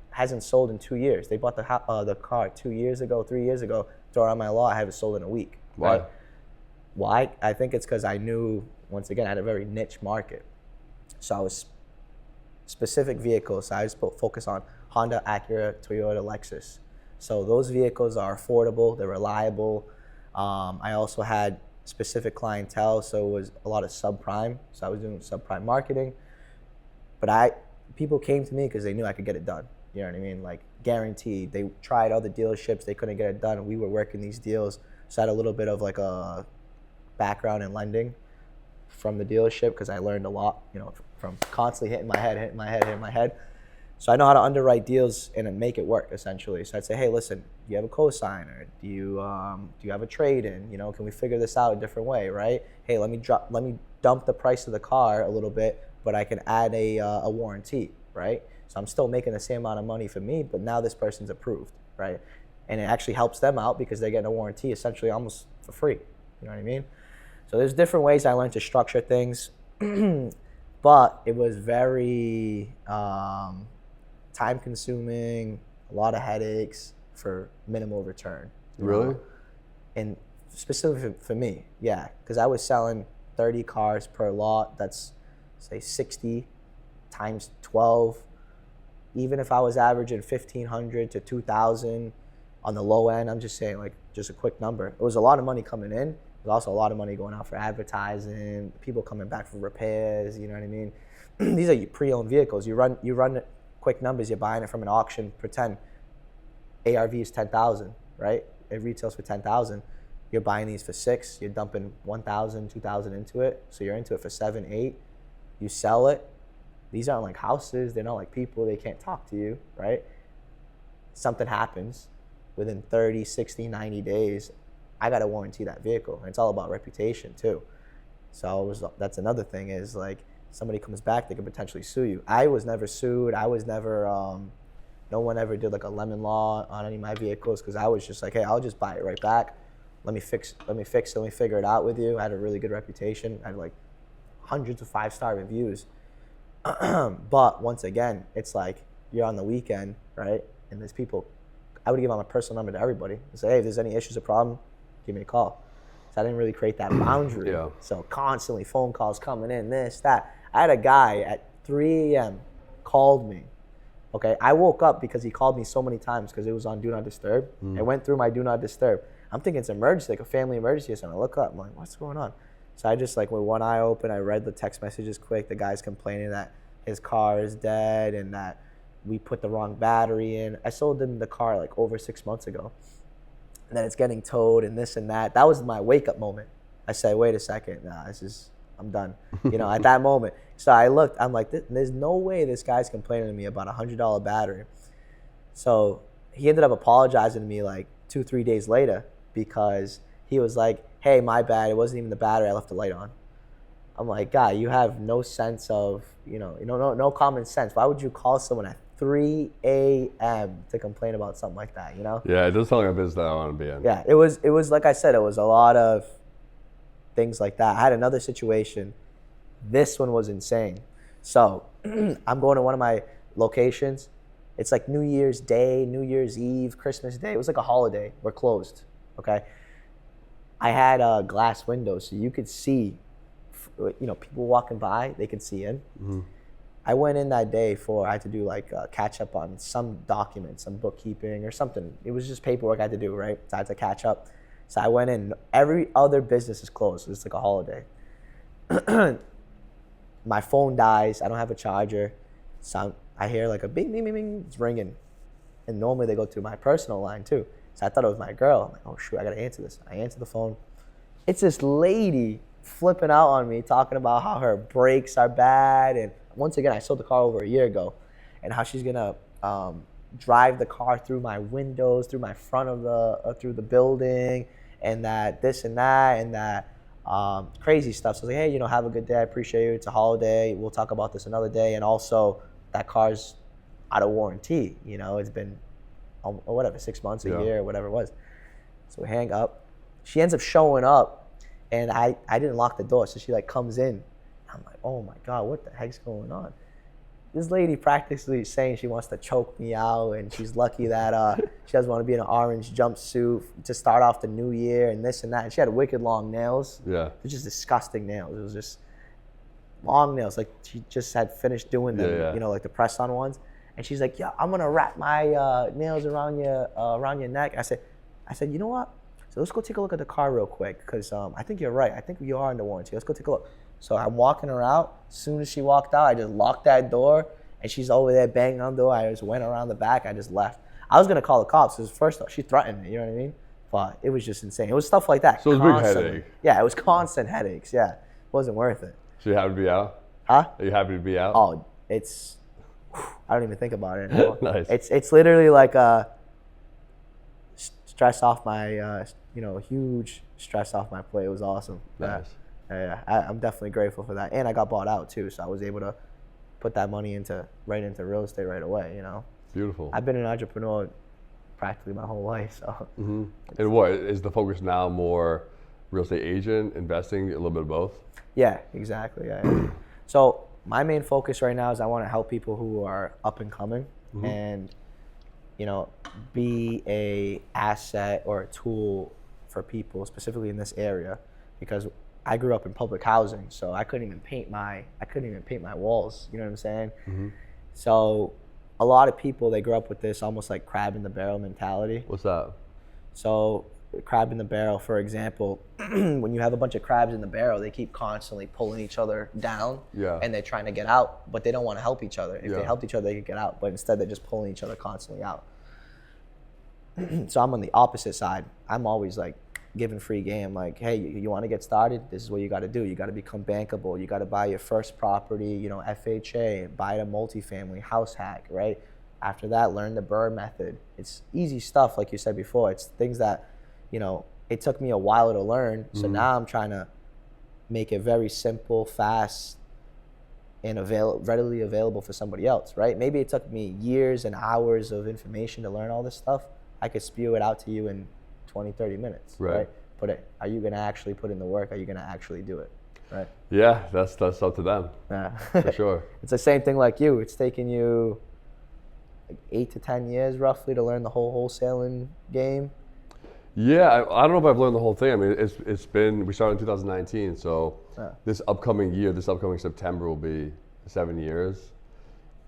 hasn't sold in 2 years. They bought the car 2 years ago, 3 years ago. Throw it on my lot. I have it sold in a week. Why? Right? Why? I think it's because I knew, once again, I had a very niche market. So I was specific vehicles. So I just focus on Honda, Acura, Toyota, Lexus. So those vehicles are affordable. They're reliable. I also had specific clientele. So it was a lot of subprime. So I was doing subprime marketing. But people came to me because they knew I could get it done. You know what I mean? Like guaranteed. They tried other dealerships. They couldn't get it done. We were working these deals. So I had a little bit of like a background in lending from the dealership, because I learned a lot, from constantly hitting my head. So I know how to underwrite deals and make it work, essentially. So I'd say, hey, listen, do you have a cosigner? Do you have a trade-in? Can we figure this out a different way, right? Hey, let me dump the price of the car a little bit, but I can add a warranty, right? So I'm still making the same amount of money for me, but now this person's approved, right? And it actually helps them out because they're getting a warranty essentially almost for free. You know what I mean? So there's different ways I learned to structure things, but it was very time-consuming, a lot of headaches for minimal return. Really? And specifically for me, yeah, because I was selling 30 cars per lot. That's, say, 60 times 12. Even if I was averaging 1,500 to 2,000 on the low end, I'm just saying, like, just a quick number. It was a lot of money coming in. There's also a lot of money going out for advertising, people coming back for repairs, you know what I mean? These are pre-owned vehicles. You run quick numbers, you're buying it from an auction, pretend ARV is 10,000, right? It retails for 10,000. You're buying these for 6, you're dumping 1,000, 2,000 into it. So you're into it for 7, 8. You sell it. These aren't like houses, they're not like people, they can't talk to you, right? Something happens within 30, 60, 90 days. I got to warranty that vehicle. And it's all about reputation too. So that's another thing, is like, somebody comes back, they could potentially sue you. I was never sued. I was never, no one ever did like a lemon law on any of my vehicles because I was just like, hey, I'll just buy it right back. Let me fix it. Let me figure it out with you. I had a really good reputation. I had like hundreds of 5-star reviews. But once again, it's like you're on the weekend, right? And there's people, I would give out my personal number to everybody and say, hey, if there's any issues or problem, give me a call. So I didn't really create that boundary. Yeah. So constantly phone calls coming in, this, that. I had a guy at 3 a.m. called me. Okay, I woke up because he called me so many times because it was on Do Not Disturb. I went through my Do Not Disturb. I'm thinking it's an emergency, like a family emergency or something. I look up, I'm like, what's going on? So I just like with one eye open, I read the text messages quick. The guy's complaining that his car is dead and that we put the wrong battery in. I sold him the car like over 6 months ago. And then it's getting towed and this and that. That was my wake up moment. I said, wait a second, nah, I'm done. You know, at that moment. So I looked, I'm like, there's no way this guy's complaining to me about a $100 battery. So he ended up apologizing to me like 2-3 days later because he was like, hey, my bad, it wasn't even the battery, I left the light on. I'm like, guy, you have no sense of, no common sense. Why would you call someone at 3 a.m. to complain about something like that, you know? Yeah, it does sound like a business that I want to be in. Yeah, it was like I said, it was a lot of things like that. I had another situation. This one was insane. So I'm going to one of my locations. It's like New Year's Day, New Year's Eve, Christmas Day. It was like a holiday. We're closed, okay? I had glass windows, so you could see, people walking by, they could see in. Mm-hmm. I went in that day I had to do like catch up on some documents, some bookkeeping or something. It was just paperwork I had to do, right? So I had to catch up. So I went in. Every other business is closed. So it's like a holiday. My phone dies. I don't have a charger. So I hear like a bing, bing, bing, bing. It's ringing. And normally they go through my personal line too. So I thought it was my girl. I'm like, oh shoot, I gotta answer this. I answer the phone. It's this lady flipping out on me, talking about how her brakes are bad. And once again, I sold the car over a year ago, and how she's gonna drive the car through my windows, through my front of through the building, and that this and that crazy stuff. So I was like, hey, have a good day. I appreciate you. It's a holiday. We'll talk about this another day. And also, that car's out of warranty. It's been 6 months, a year, whatever it was. So we hang up. She ends up showing up, and I didn't lock the door, so she like comes in. I'm like, oh my God, what the heck's going on? This lady practically saying she wants to choke me out, and she's lucky that she doesn't want to be in an orange jumpsuit to start off the new year and this and that. And she had wicked long nails. Yeah. They're just disgusting nails. It was just long nails. Like she just had finished doing them, like the press-on ones. And she's like, yeah, I'm gonna wrap my nails around your neck. I said, you know what? So let's go take a look at the car real quick, because I think you're right. I think you are under warranty. Let's go take a look. So I'm walking her out. As soon as she walked out, I just locked that door, and she's over there banging on the door. I just went around the back. I just left. I was going to call the cops because first off, she threatened me, you know what I mean? But it was just insane. It was stuff like that. So it was a big headache. Yeah, it was constant headaches. Yeah, it wasn't worth it. So you happy to be out? Huh? Are you happy to be out? Oh, I don't even think about it anymore. Nice. It's literally like a stress off my, huge stress off my plate. It was awesome. Nice. Yeah, I'm definitely grateful for that. And I got bought out too, so I was able to put that money right into real estate right away, Beautiful. I've been an entrepreneur practically my whole life, so. Mm-hmm. And what, is the focus now more real estate agent, investing, a little bit of both? Yeah, exactly, yeah. So my main focus right now is I want to help people who are up and coming, mm-hmm. and, be a asset or a tool for people, specifically in this area, because I grew up in public housing, so I couldn't even paint my walls. You know what I'm saying? Mm-hmm. So a lot of people, they grow up with this almost like crab in the barrel mentality. What's that? So crab in the barrel, for example, when you have a bunch of crabs in the barrel, they keep constantly pulling each other down, and they're trying to get out, but they don't want to help each other. If they helped each other, they could get out, but instead they're just pulling each other constantly out. So I'm on the opposite side. I'm always like giving free game, like, hey, you want to get started? This is what you got to do. You got to become bankable. You got to buy your first property, FHA, buy a multifamily, house hack, right? After that, learn the BRRRR method. It's easy stuff, like you said before. It's things that, it took me a while to learn. So now I'm trying to make it very simple, fast, and readily available for somebody else, right? Maybe it took me years and hours of information to learn all this stuff. I could spew it out to you in 20, 30 minutes, right? But are you gonna actually put in the work? Are you gonna actually do it, right? Yeah, that's up to them, for sure. It's the same thing like you. It's taken you like 8 to 10 years roughly to learn the whole wholesaling game. Yeah, I don't know if I've learned the whole thing. I mean, we started in 2019, so this upcoming September will be 7 years.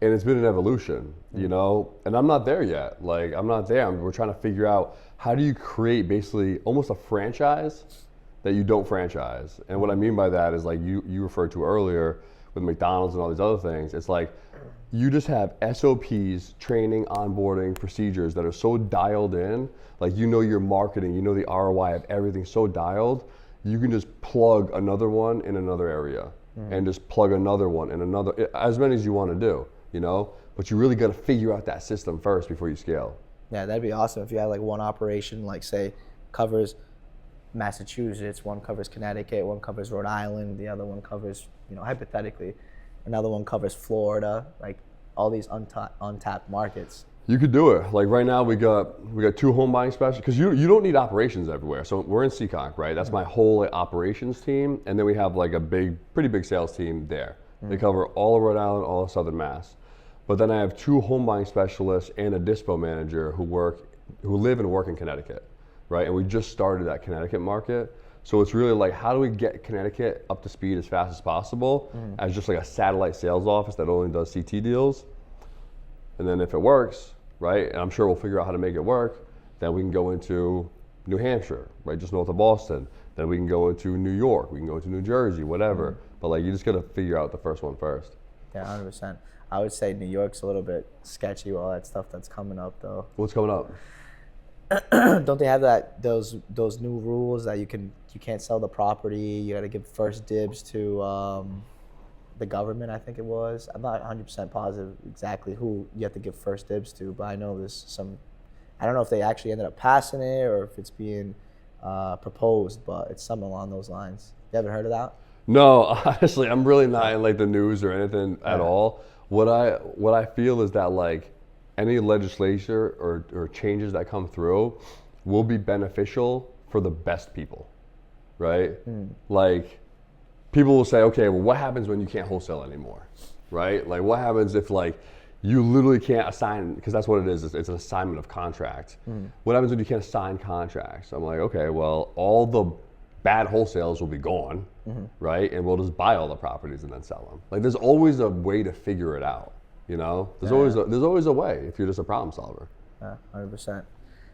And it's been an evolution, you know? And I'm not there yet. Like, I'm not there. We're trying to figure out how do you create basically almost a franchise that you don't franchise. And what I mean by that is like you referred to earlier with McDonald's and all these other things. It's like you just have SOPs, training, onboarding, procedures that are so dialed in. Like, you know your marketing, you know the ROI of everything so dialed, you can just plug another one in another area and just plug another one in another, as many as you want to do, you know? But you really got to figure out that system first before you scale. Yeah, that'd be awesome if you had like one operation, like say covers Massachusetts, one covers Connecticut, one covers Rhode Island, the other one covers, you know, hypothetically, another one covers Florida, like all these untapped markets. You could do it. Like right now we got 2 home buying specialists, because you don't need operations everywhere. So we're in Seekonk, right? That's my whole operations team. And then we have like a pretty big sales team there. They cover all of Rhode Island, all of Southern Mass. But then I have 2 home buying specialists and a dispo manager who live and work in Connecticut, right? And we just started that Connecticut market. So it's really like, how do we get Connecticut up to speed as fast as possible as just like a satellite sales office that only does CT deals? And then if it works, right, and I'm sure we'll figure out how to make it work, then we can go into New Hampshire, right, just north of Boston. Then we can go into New York, we can go into New Jersey, whatever. But like, you just gotta figure out the first one first. Yeah, 100%. I would say New York's a little bit sketchy with all that stuff that's coming up though. What's coming up? Don't they have those new rules that you can't sell the property, you gotta give first dibs to the government, I think it was. I'm not 100% positive exactly who you have to give first dibs to, but I know there's some, I don't know if they actually ended up passing it or if it's being proposed, but it's something along those lines. You haven't heard of that? No, honestly, I'm really not in like the news or anything at all. What I feel is that like any legislature or changes that come through will be beneficial for the best people, right? Like, people will say, okay, well, what happens when you can't wholesale anymore, right? Like, what happens if like you literally can't assign, because that's what it is, it's an assignment of contract. What happens when you can't assign contracts? I'm like, okay, well, all the bad wholesales will be gone, right? And we'll just buy all the properties and then sell them. Like, there's always a way to figure it out, you know? There's always a way if you're just a problem solver. Yeah, 100%.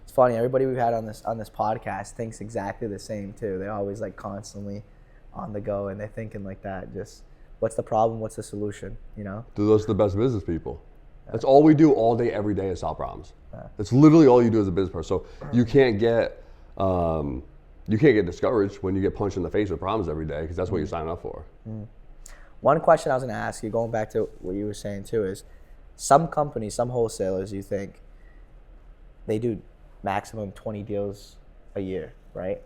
It's funny, everybody we've had on this podcast thinks exactly the same too. They're always like constantly on the go, and they're thinking like that, just what's the problem, what's the solution, you know? Those are the best business people. That's all we do all day, every day is solve problems. That's literally all you do as a business person. So you can't get discouraged when you get punched in the face with problems every day, because that's what you're signing up for. One question I was gonna ask you, going back to what you were saying too, is some companies, some wholesalers, you think they do maximum 20 deals a year, right?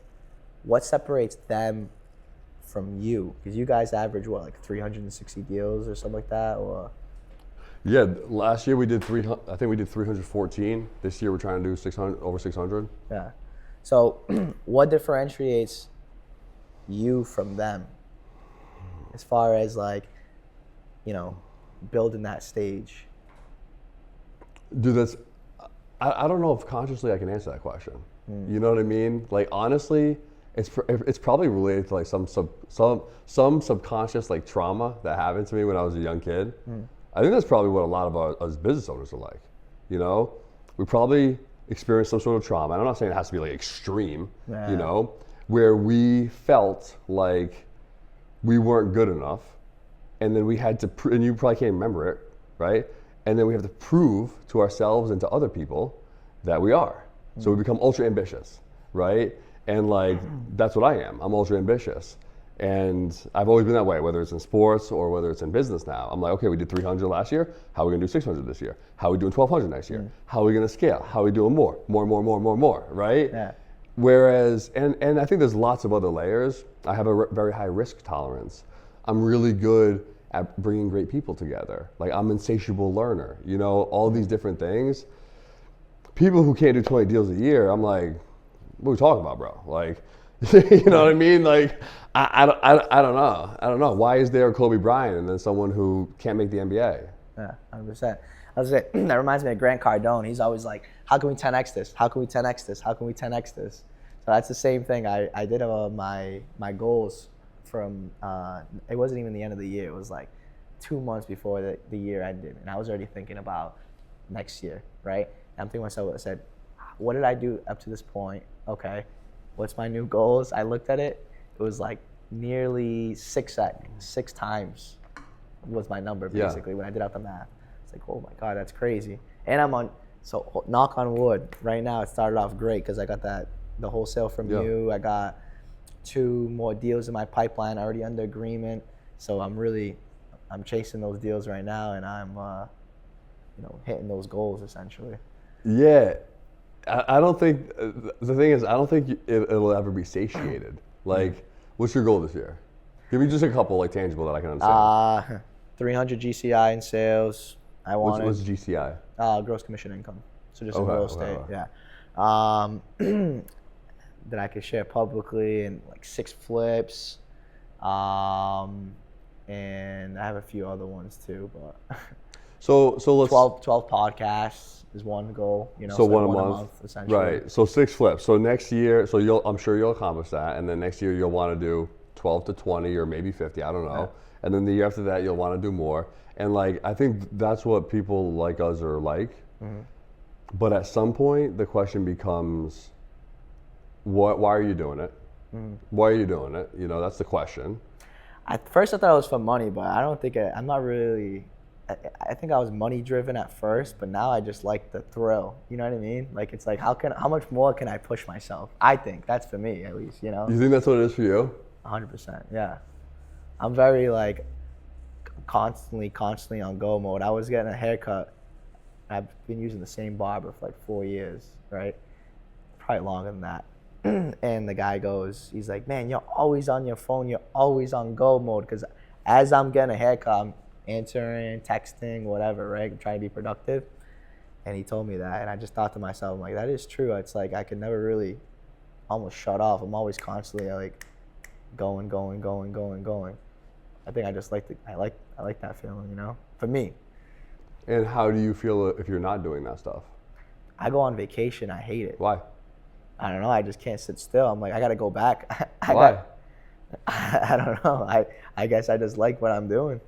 What separates them from you? Because you guys average what, like 360 deals or something like that, or? Yeah, last year we did 314. This year we're trying to do over 600. Yeah. So what differentiates you from them as far as like, you know, building that stage? Dude, I don't know if consciously I can answer that question. You know what I mean? Like, honestly, it's probably related to like some subconscious like trauma that happened to me when I was a young kid. I think that's probably what a lot of us business owners are like. You know, we probably experienced some sort of trauma. And I'm not saying it has to be like extreme, you know, where we felt like we weren't good enough, and then we had to, and you probably can't remember it, right? And then we have to prove to ourselves and to other people that we are. So we become ultra ambitious, right? And like, that's what I am. I'm ultra ambitious. And I've always been that way, whether it's in sports or whether it's in business now. I'm like, okay, we did 300 last year. How are we gonna do 600 this year? How are we doing 1,200 next year? How are we gonna scale? How are we doing more, right? Yeah. Whereas, and I think there's lots of other layers. I have a very high risk tolerance. I'm really good at bringing great people together. Like I'm an insatiable learner, you know, all these different things. People who can't do 20 deals a year, I'm like, what are we talking about, bro? Like, you know what I mean? Like, I don't know. Why is there a Kobe Bryant and then someone who can't make the NBA? Yeah, 100%. I was like, that reminds me of Grant Cardone. He's always like, how can we 10x this? How can we 10x this? How can we 10x this? So that's the same thing. I did my goals from, it wasn't even the end of the year. It was like 2 months before the year ended. And I was already thinking about next year, right? And I'm thinking to myself, I said, what did I do up to this point? Okay, what's my new goals? I looked at it. It was like nearly six times was my number basically when I did out the math. It's like, oh my God, that's crazy. And I'm on, so knock on wood, right now it started off great because I got the wholesale from you. I got 2 more deals in my pipeline already under agreement. So I'm chasing those deals right now, and I'm hitting those goals essentially. Yeah. I don't think, the thing is, I don't think it'll ever be satiated. Like, what's your goal this year? Give me just a couple, like, tangible that I can understand. 300 GCI in sales. What's GCI? Gross commission income. So just in real estate, that I could share publicly, and like 6 flips. And I have a few other ones too, but. So let's 12 podcasts is one goal, so one a month essentially. Right. So 6 flips. So next year, I'm sure you'll accomplish that, and then next year you'll want to do 12 to 20 or maybe 50, I don't know. Yeah. And then the year after that you'll want to do more. And like I think that's what people like us are like. Mm-hmm. But at some point the question becomes, why are you doing it? Mm-hmm. Why are you doing it? That's the question. At first I thought it was for money, but I don't think I'm not really. I think I was money driven at first, but now I just like the thrill. You know what I mean? Like it's like how much more can I push myself? I think that's for me at least. You think that's what it is for you? 100%. Yeah. I'm very like constantly on go mode. I was getting a haircut. I've been using the same barber for like 4 years, right? Probably longer than that. And the guy goes, he's like, man, you're always on your phone. You're always on go mode. Because as I'm getting a haircut, I'm answering, texting, whatever, right? I'm trying to be productive. And he told me that. And I just thought to myself, I'm like, that is true. It's like I can never really almost shut off. I'm always constantly like going. I think I just like I like that feeling, for me. And how do you feel if you're not doing that stuff? I go on vacation. I hate it. Why? I don't know. I just can't sit still. I'm like, I got to go back. Why? I don't know. I guess I just like what I'm doing.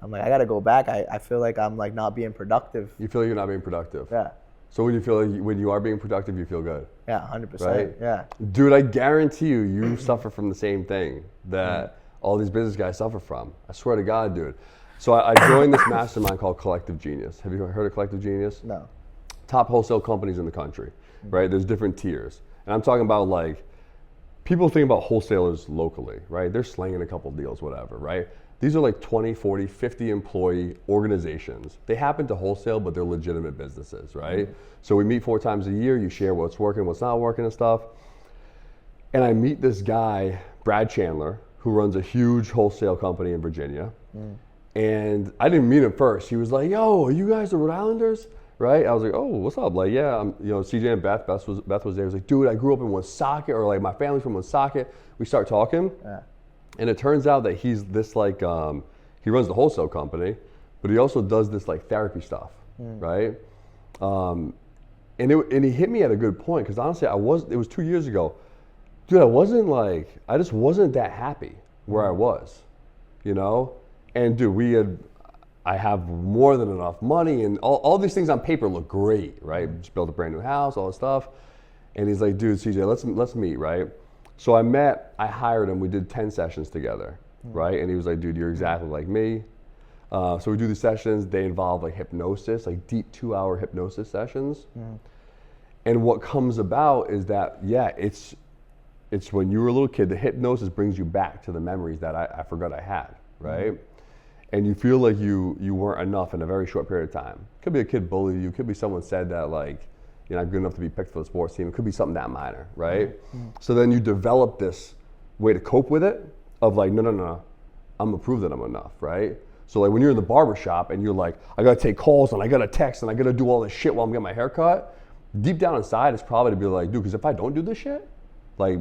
I'm like, I got to go back. I feel like I'm like not being productive. You feel like you're not being productive? Yeah. So when you feel like when you are being productive, you feel good? Yeah, 100%. Right? Yeah. Dude, I guarantee you suffer from the same thing that all these business guys suffer from. I swear to God, dude. So I joined this mastermind called Collective Genius. Have you heard of Collective Genius? No. Top wholesale companies in the country, right? There's different tiers. And I'm talking about like, people think about wholesalers locally, right? They're slinging a couple deals, whatever, right? These are like 20, 40, 50 employee organizations. They happen to wholesale, but they're legitimate businesses, right? So we meet 4 times a year. You share what's working, what's not working and stuff. And I meet this guy, Brad Chandler, who runs a huge wholesale company in Virginia. And I didn't meet him first. He was like, yo, are you guys the Rhode Islanders? Right? I was like, oh, what's up? Like, yeah, I'm, CJ and Beth was there. I was like, dude, I grew up in Woonsocket, or like my family's from Woonsocket. We start talking. Yeah. And it turns out that he's this like, he runs the wholesale company, but he also does this like therapy stuff, right? And he hit me at a good point, because honestly, it was 2 years ago. Dude, I just wasn't that happy where I was, And dude, I have more than enough money, and all these things on paper look great, right? Just built a brand new house, all this stuff. And he's like, dude, CJ, let's meet, right? So I hired him, we did 10 sessions together, right? And he was like, dude, you're exactly like me. So we do these sessions, they involve like hypnosis, like deep 2-hour hypnosis sessions. And what comes about is that, it's when you were a little kid, the hypnosis brings you back to the memories that I forgot I had, right? And you feel like you weren't enough in a very short period of time. Could be a kid bullied you, could be someone said that like, you're not good enough to be picked for the sports team. It could be something that minor, right? So then you develop this way to cope with it of like, no, I'm gonna prove that I'm enough, right? So like when you're in the barber shop and you're like, I gotta take calls and I gotta text and I gotta do all this shit while I'm getting my hair cut, deep down inside it's probably to be like, dude, because if I don't do this shit, like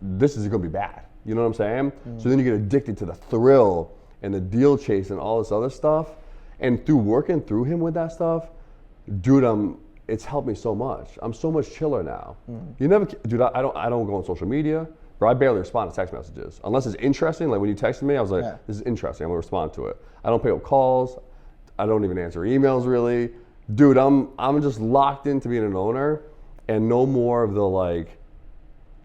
this is gonna be bad. You know what I'm saying? So then you get addicted to the thrill and the deal chase and all this other stuff. And through working through him with that stuff, dude, it's helped me so much. I'm so much chiller now. You never, dude, I don't go on social media, bro. I barely respond to text messages. Unless it's interesting, like when you texted me, I was like, this is interesting, I'm gonna respond to it. I don't pick up calls, I don't even answer emails really. Dude, I'm just locked into being an owner and no more of the like,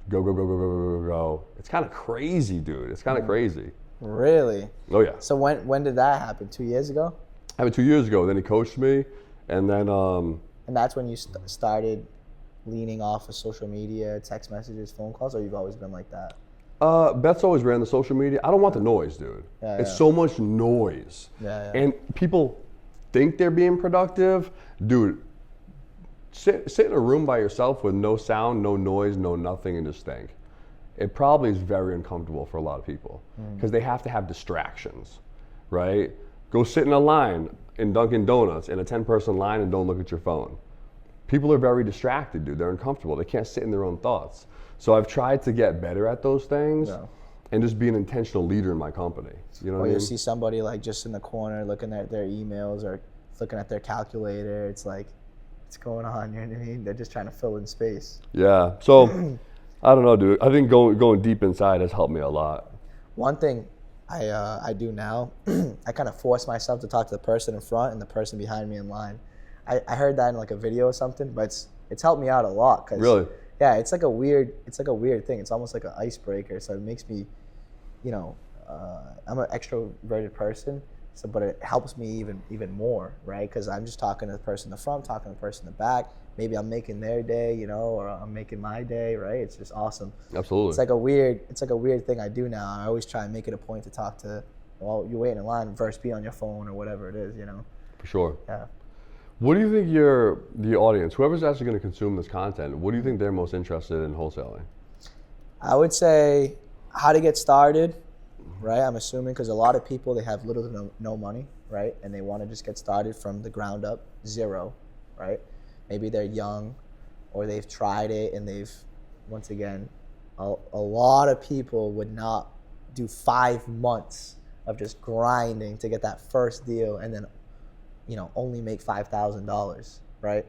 go. It's kind of crazy, dude. It's kind of crazy. Really? Oh yeah. So when did that happen? 2 years ago? Happened 2 years ago. Then he coached me, and then And that's when you started leaning off of social media, text messages, phone calls, or you've always been like that? Beth's always ran the social media. I don't want the noise, dude. It's so much noise. And people think they're being productive. Dude, sit in a room by yourself with no sound, no noise, no nothing, and just think. It probably is very uncomfortable for a lot of people because they have to have distractions, right? Go sit in a line in Dunkin' Donuts in a 10-person line and don't look at your phone. People are very distracted, dude. They're uncomfortable. They can't sit in their own thoughts. So I've tried to get better at those things and just be an intentional leader in my company. You know what I mean? You see somebody like just in the corner looking at their emails or looking at their calculator. It's like, what's going on? You know what I mean? They're just trying to fill in space. Yeah. So I don't know, dude. I think going deep inside has helped me a lot. One thing I do now, I kind of force myself to talk to the person in front and the person behind me in line. I heard that in like a video or something, but it's helped me out a lot. Really? Yeah, it's like a weird thing. It's almost like an icebreaker. So it makes me, I'm an extroverted person. So, but it helps me even more, right? Because I'm just talking to the person in the front, talking to the person in the back. Maybe I'm making their day, or I'm making my day, right? It's just awesome. Absolutely. It's like a weird thing I do now. I always try and make it a point to talk to, well, you're waiting in line versus be on your phone or whatever it is, For sure. Yeah. What do you think the audience, whoever's actually going to consume this content, what do you think they're most interested in wholesaling? I would say how to get started, right? I'm assuming because a lot of people, they have little to no money, right? And they want to just get started from the ground up, zero, right? Maybe they're young or they've tried it and once again, a lot of people would not do 5 months of just grinding to get that first deal and then, only make $5,000, right?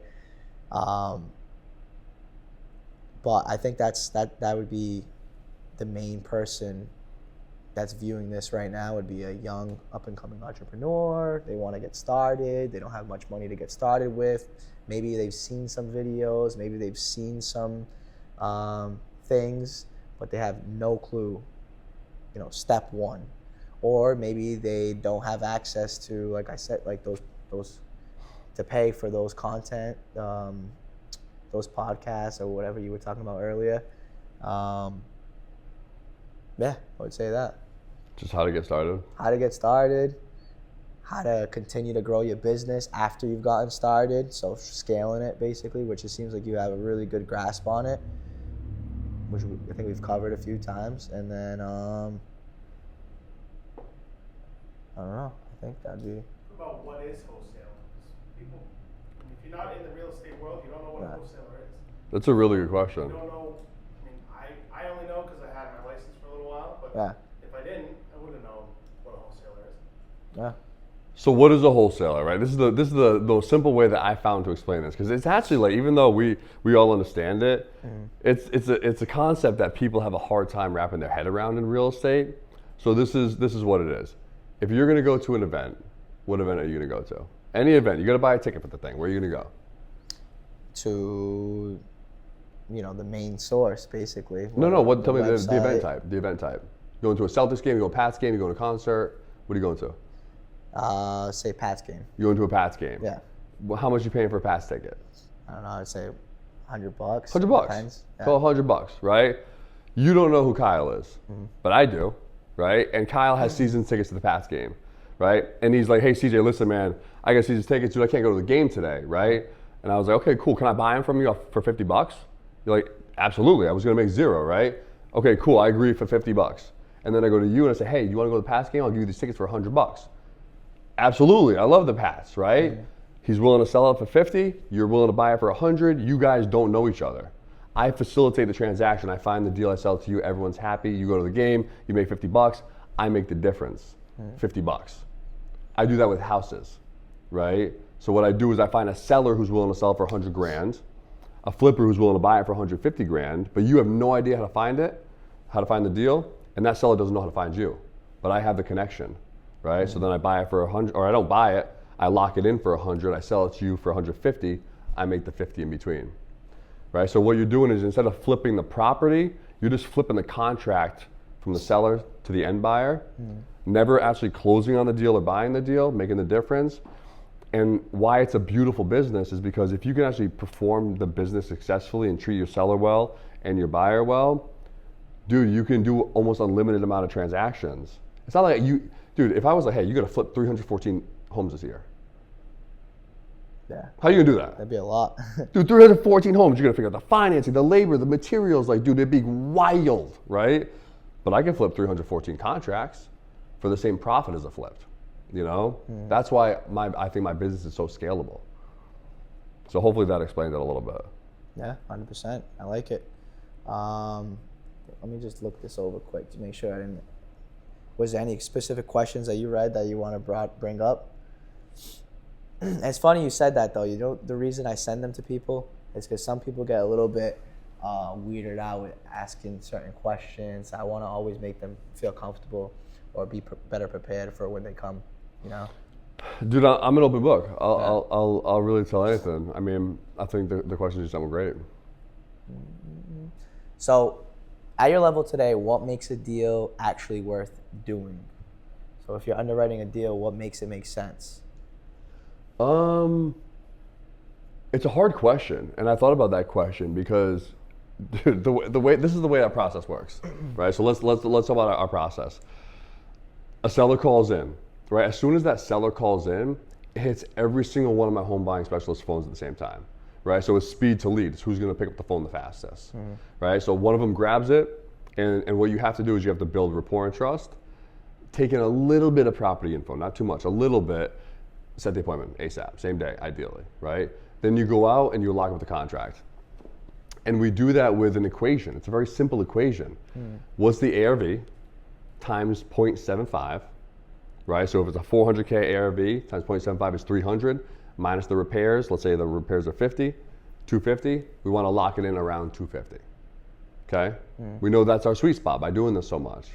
But I think that would be the main person that's viewing this right now would be a young up-and-coming entrepreneur. They want to get started. They don't have much money to get started with. Maybe they've seen some videos. Maybe they've seen some things, but they have no clue, step one. Or maybe they don't have access to, like I said, like those to pay for those content, those podcasts or whatever you were talking about earlier. Yeah, I would say that. Just how to get started? How to get started, how to continue to grow your business after you've gotten started. So scaling it basically, which it seems like you have a really good grasp on it, which I think we've covered a few times. And then, I don't know, I think that'd be. About what is wholesaling? People, if you're not in the real estate world, you don't know what a wholesaler is. That's a really good question. You don't know. I only know because I had my license for a little while, but if I didn't, I wouldn't know what a wholesaler is. Yeah. So what is a wholesaler, right? This is the most simple way that I found to explain this, because it's actually like, even though we all understand it, it's a concept that people have a hard time wrapping their head around in real estate. So this is what it is. If you're going to go to an event, what event are you going to go to? Any event, you got to buy a ticket for the thing. Where are you going to go? To, the main source, basically. No. Tell me the event type. The event type. You going to a Celtics game? You go to a Pats game? You go to a concert? What are you going to? Say Pats game. You going to a Pats game? Yeah. Well, how much are you paying for a Pats ticket? I don't know. I'd say $100. $100. Depends. Yeah. So $100, right? You don't know who Kyle is, but I do, right? And Kyle has season tickets to the Pats game, right? And he's like, hey, CJ, listen, man, I got season tickets, dude. I can't go to the game today, right? And I was like, okay, cool. Can I buy them from you for $50? You're like, absolutely. I was going to make $0, right? Okay, cool. I agree for $50. And then I go to you and I say, hey, you want to go to the Pats game? I'll give you these tickets for $100. Absolutely, I love the paths, right? He's willing to sell it for 50, you're willing to buy it for 100, you guys don't know each other. I facilitate the transaction, I find the deal, I sell it to you, everyone's happy, you go to the game, you make 50 bucks, I make the difference, 50 bucks. I do that with houses, right? So what I do is I find a seller who's willing to sell it for 100 grand, a flipper who's willing to buy it for 150 grand, but you have no idea how to find it, how to find the deal, and that seller doesn't know how to find you. But I have the connection, right? So then I buy it for 100, or I don't buy it, I lock it in for 100, I sell it to you for 150, I make the 50 in between, right? So what you're doing is instead of flipping the property, you're just flipping the contract from the seller to the end buyer, never actually closing on the deal or buying the deal, making the difference. And why it's a beautiful business is because if you can actually perform the business successfully and treat your seller well and your buyer well, dude, you can do almost unlimited amount of transactions. It's not like dude, if I was like, hey, you gotta flip 314 homes this year. Yeah. How are you gonna do that? That'd be a lot. Dude, 314 homes, you gotta figure out the financing, the labor, the materials, like, dude, it'd be wild, right? But I can flip 314 contracts for the same profit as a flipped, you know? That's why I think my business is so scalable. So hopefully that explains it a little bit. Yeah, 100%. I like it. Let me just look this over quick to make sure I didn't. Was there any specific questions that you read that you want to bring up? And it's funny you said that though. You know, the reason I send them to people is because some people get a little bit weirded out with asking certain questions. I want to always make them feel comfortable or be better prepared for when they come. You know. Dude, I'm an open book. I'll really tell anything. I mean, I think the questions you sent were great. So, at your level today, what makes a deal actually worth doing? So, if you're underwriting a deal, what makes it make sense? It's a hard question, and I thought about that question because, dude, this is the way that process works, right? So let's talk about our process. A seller calls in, right? As soon as that seller calls in, it hits every single one of my home buying specialist phones at the same time, right? So it's speed to lead. It's who's going to pick up the phone the fastest, right? So one of them grabs it, and what you have to do is you have to build rapport and trust, take in a little bit of property info, not too much, a little bit, set the appointment ASAP, same day, ideally, right? Then you go out and you lock up the contract. And we do that with an equation. It's a very simple equation. What's the ARV times 0.75, right? So if it's a 400K ARV times 0.75 is 300, minus the repairs, let's say the repairs are 50, 250, we want to lock it in around 250, okay? We know that's our sweet spot by doing this so much.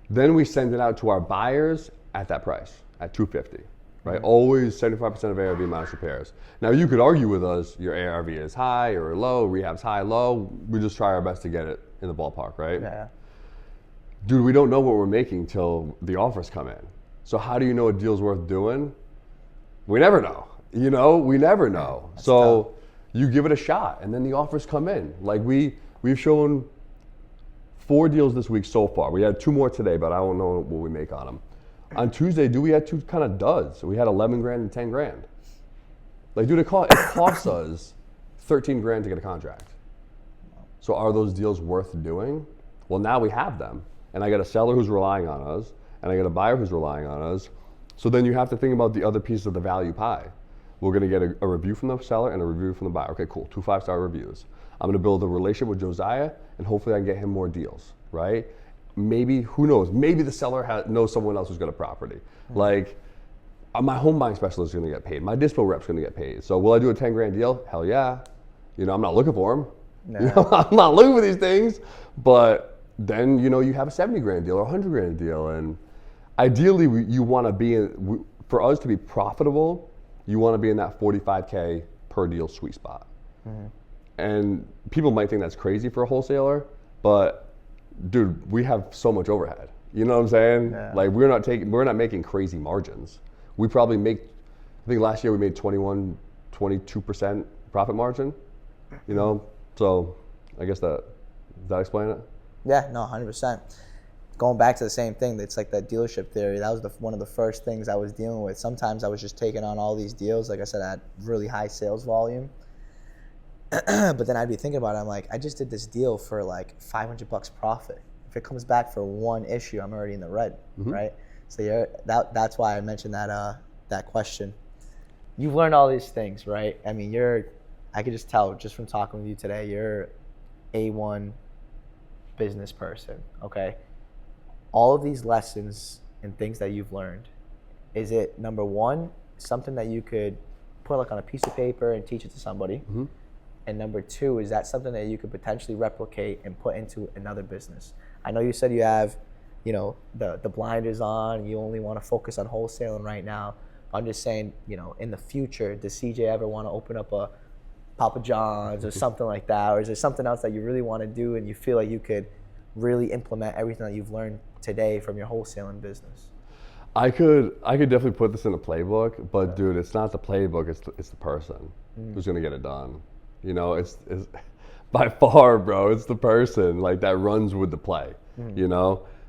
Then we send it out to our buyers at that price, at 250. Right? Always 75% of ARV minus repairs. Now you could argue with us, your ARV is high or low, rehab's high, low. We just try our best to get it in the ballpark, right? Yeah. Dude, we don't know what we're making till the offers come in. So how do you know a deal's worth doing? We never know. You know, we never know. That's so tough. You give it a shot and then the offers come in. Like we've shown 4 deals this week so far. We had 2 more today, but I don't know what we make on them. On Tuesday, dude, we had 2 kind of duds. We had 11 grand and 10 grand. Like, dude, it costs us 13 grand to get a contract. So are those deals worth doing? Well, now we have them. And I got a seller who's relying on us, and I got a buyer who's relying on us. So then you have to think about the other piece of the value pie. We're gonna get a review from the seller and a review from the buyer. Okay, cool, 2 5-star reviews. I'm gonna build a relationship with Josiah, and hopefully I can get him more deals, right? Maybe, who knows, maybe the seller knows someone else who's got a property. Like, my home buying specialist is gonna get paid. My dispo rep's gonna get paid. So will I do a 10 grand deal? Hell yeah. You know, I'm not looking for them. No. You know, I'm not looking for these things. But then, you know, you have a 70 grand deal or 100 grand deal. And ideally, you wanna be for us to be profitable, you wanna be in that 45K per deal sweet spot. And people might think that's crazy for a wholesaler, but dude, we have so much overhead. You know what I'm saying? Yeah. Like we're not making crazy margins. We probably make, I think last year we made 21, 22% profit margin. You know, so I guess does that explain it? Yeah, no, 100%. Going back to the same thing, it's like that dealership theory. That was one of the first things I was dealing with. Sometimes I was just taking on all these deals. Like I said, I had really high sales volume. But then I'd be thinking about it, I'm like, I just did this deal for like $500 profit. If it comes back for one issue, I'm already in the red, right? So that's why I mentioned that question. You've learned all these things, right? I mean, I could just tell just from talking with you today, you're A1 business person, okay? All of these lessons and things that you've learned, is it, number one, something that you could put like on a piece of paper and teach it to somebody? Mm-hmm. And number two, is that something that you could potentially replicate and put into another business? I know you said you have, the blinders on, you only want to focus on wholesaling right now. I'm just saying, in the future, does CJ ever want to open up a Papa John's or something like that? Or is there something else that you really want to do and you feel like you could really implement everything that you've learned today from your wholesaling business? I could definitely put this in a playbook, but dude, it's not the playbook, it's the person who's gonna get it done. It's by far, bro, it's the person like that runs with the play,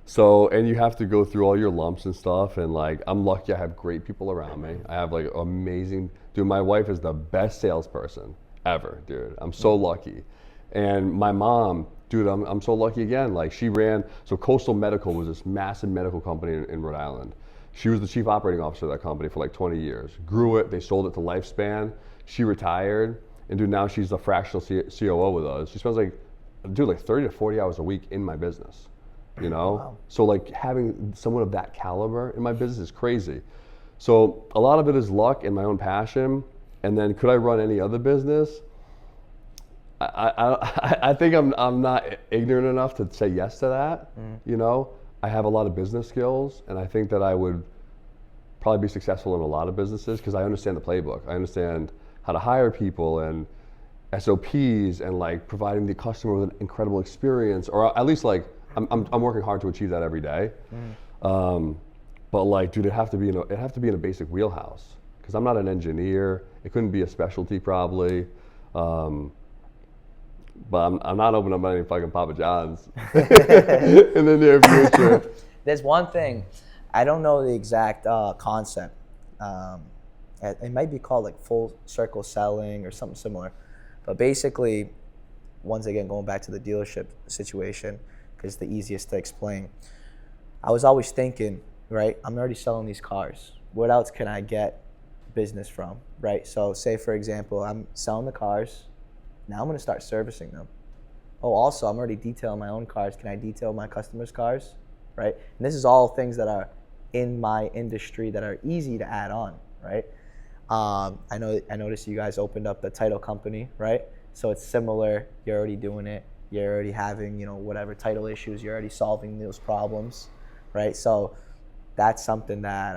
So, and you have to go through all your lumps and stuff, and like, I'm lucky I have great people around me. I have like amazing, dude, my wife is the best salesperson ever, dude. I'm so lucky. And my mom, dude, I'm so lucky again. Like so Coastal Medical was this massive medical company in Rhode Island. She was the chief operating officer of that company for like 20 years. Grew it, they sold it to Lifespan. She retired, and dude, now she's the fractional COO with us. She spends like 30 to 40 hours a week in my business, Wow. So like having someone of that caliber in my business is crazy. So a lot of it is luck and my own passion. And then could I run any other business? I think I'm not ignorant enough to say yes to that. I have a lot of business skills, and I think that I would probably be successful in a lot of businesses because I understand the playbook. I understand how to hire people and SOPs and like providing the customer with an incredible experience, or at least like I'm working hard to achieve that every day. But like, dude, it'd have to be in a basic wheelhouse because I'm not an engineer. It couldn't be a specialty probably. But I'm not opening up any fucking Papa John's in the near future. There's one thing, I don't know the exact concept. It might be called like full circle selling or something similar. But basically, once again, going back to the dealership situation, because it's the easiest to explain. I was always thinking, right, I'm already selling these cars. What else can I get business from, right? So say, for example, I'm selling the cars. Now I'm going to start servicing them. Oh, also, I'm already detailing my own cars. Can I detail my customers' cars, right? And this is all things that are in my industry that are easy to add on, right? I noticed you guys opened up the title company, right? So it's similar. You're already doing it. You're already having, whatever title issues. You're already solving those problems, right? So that's something that,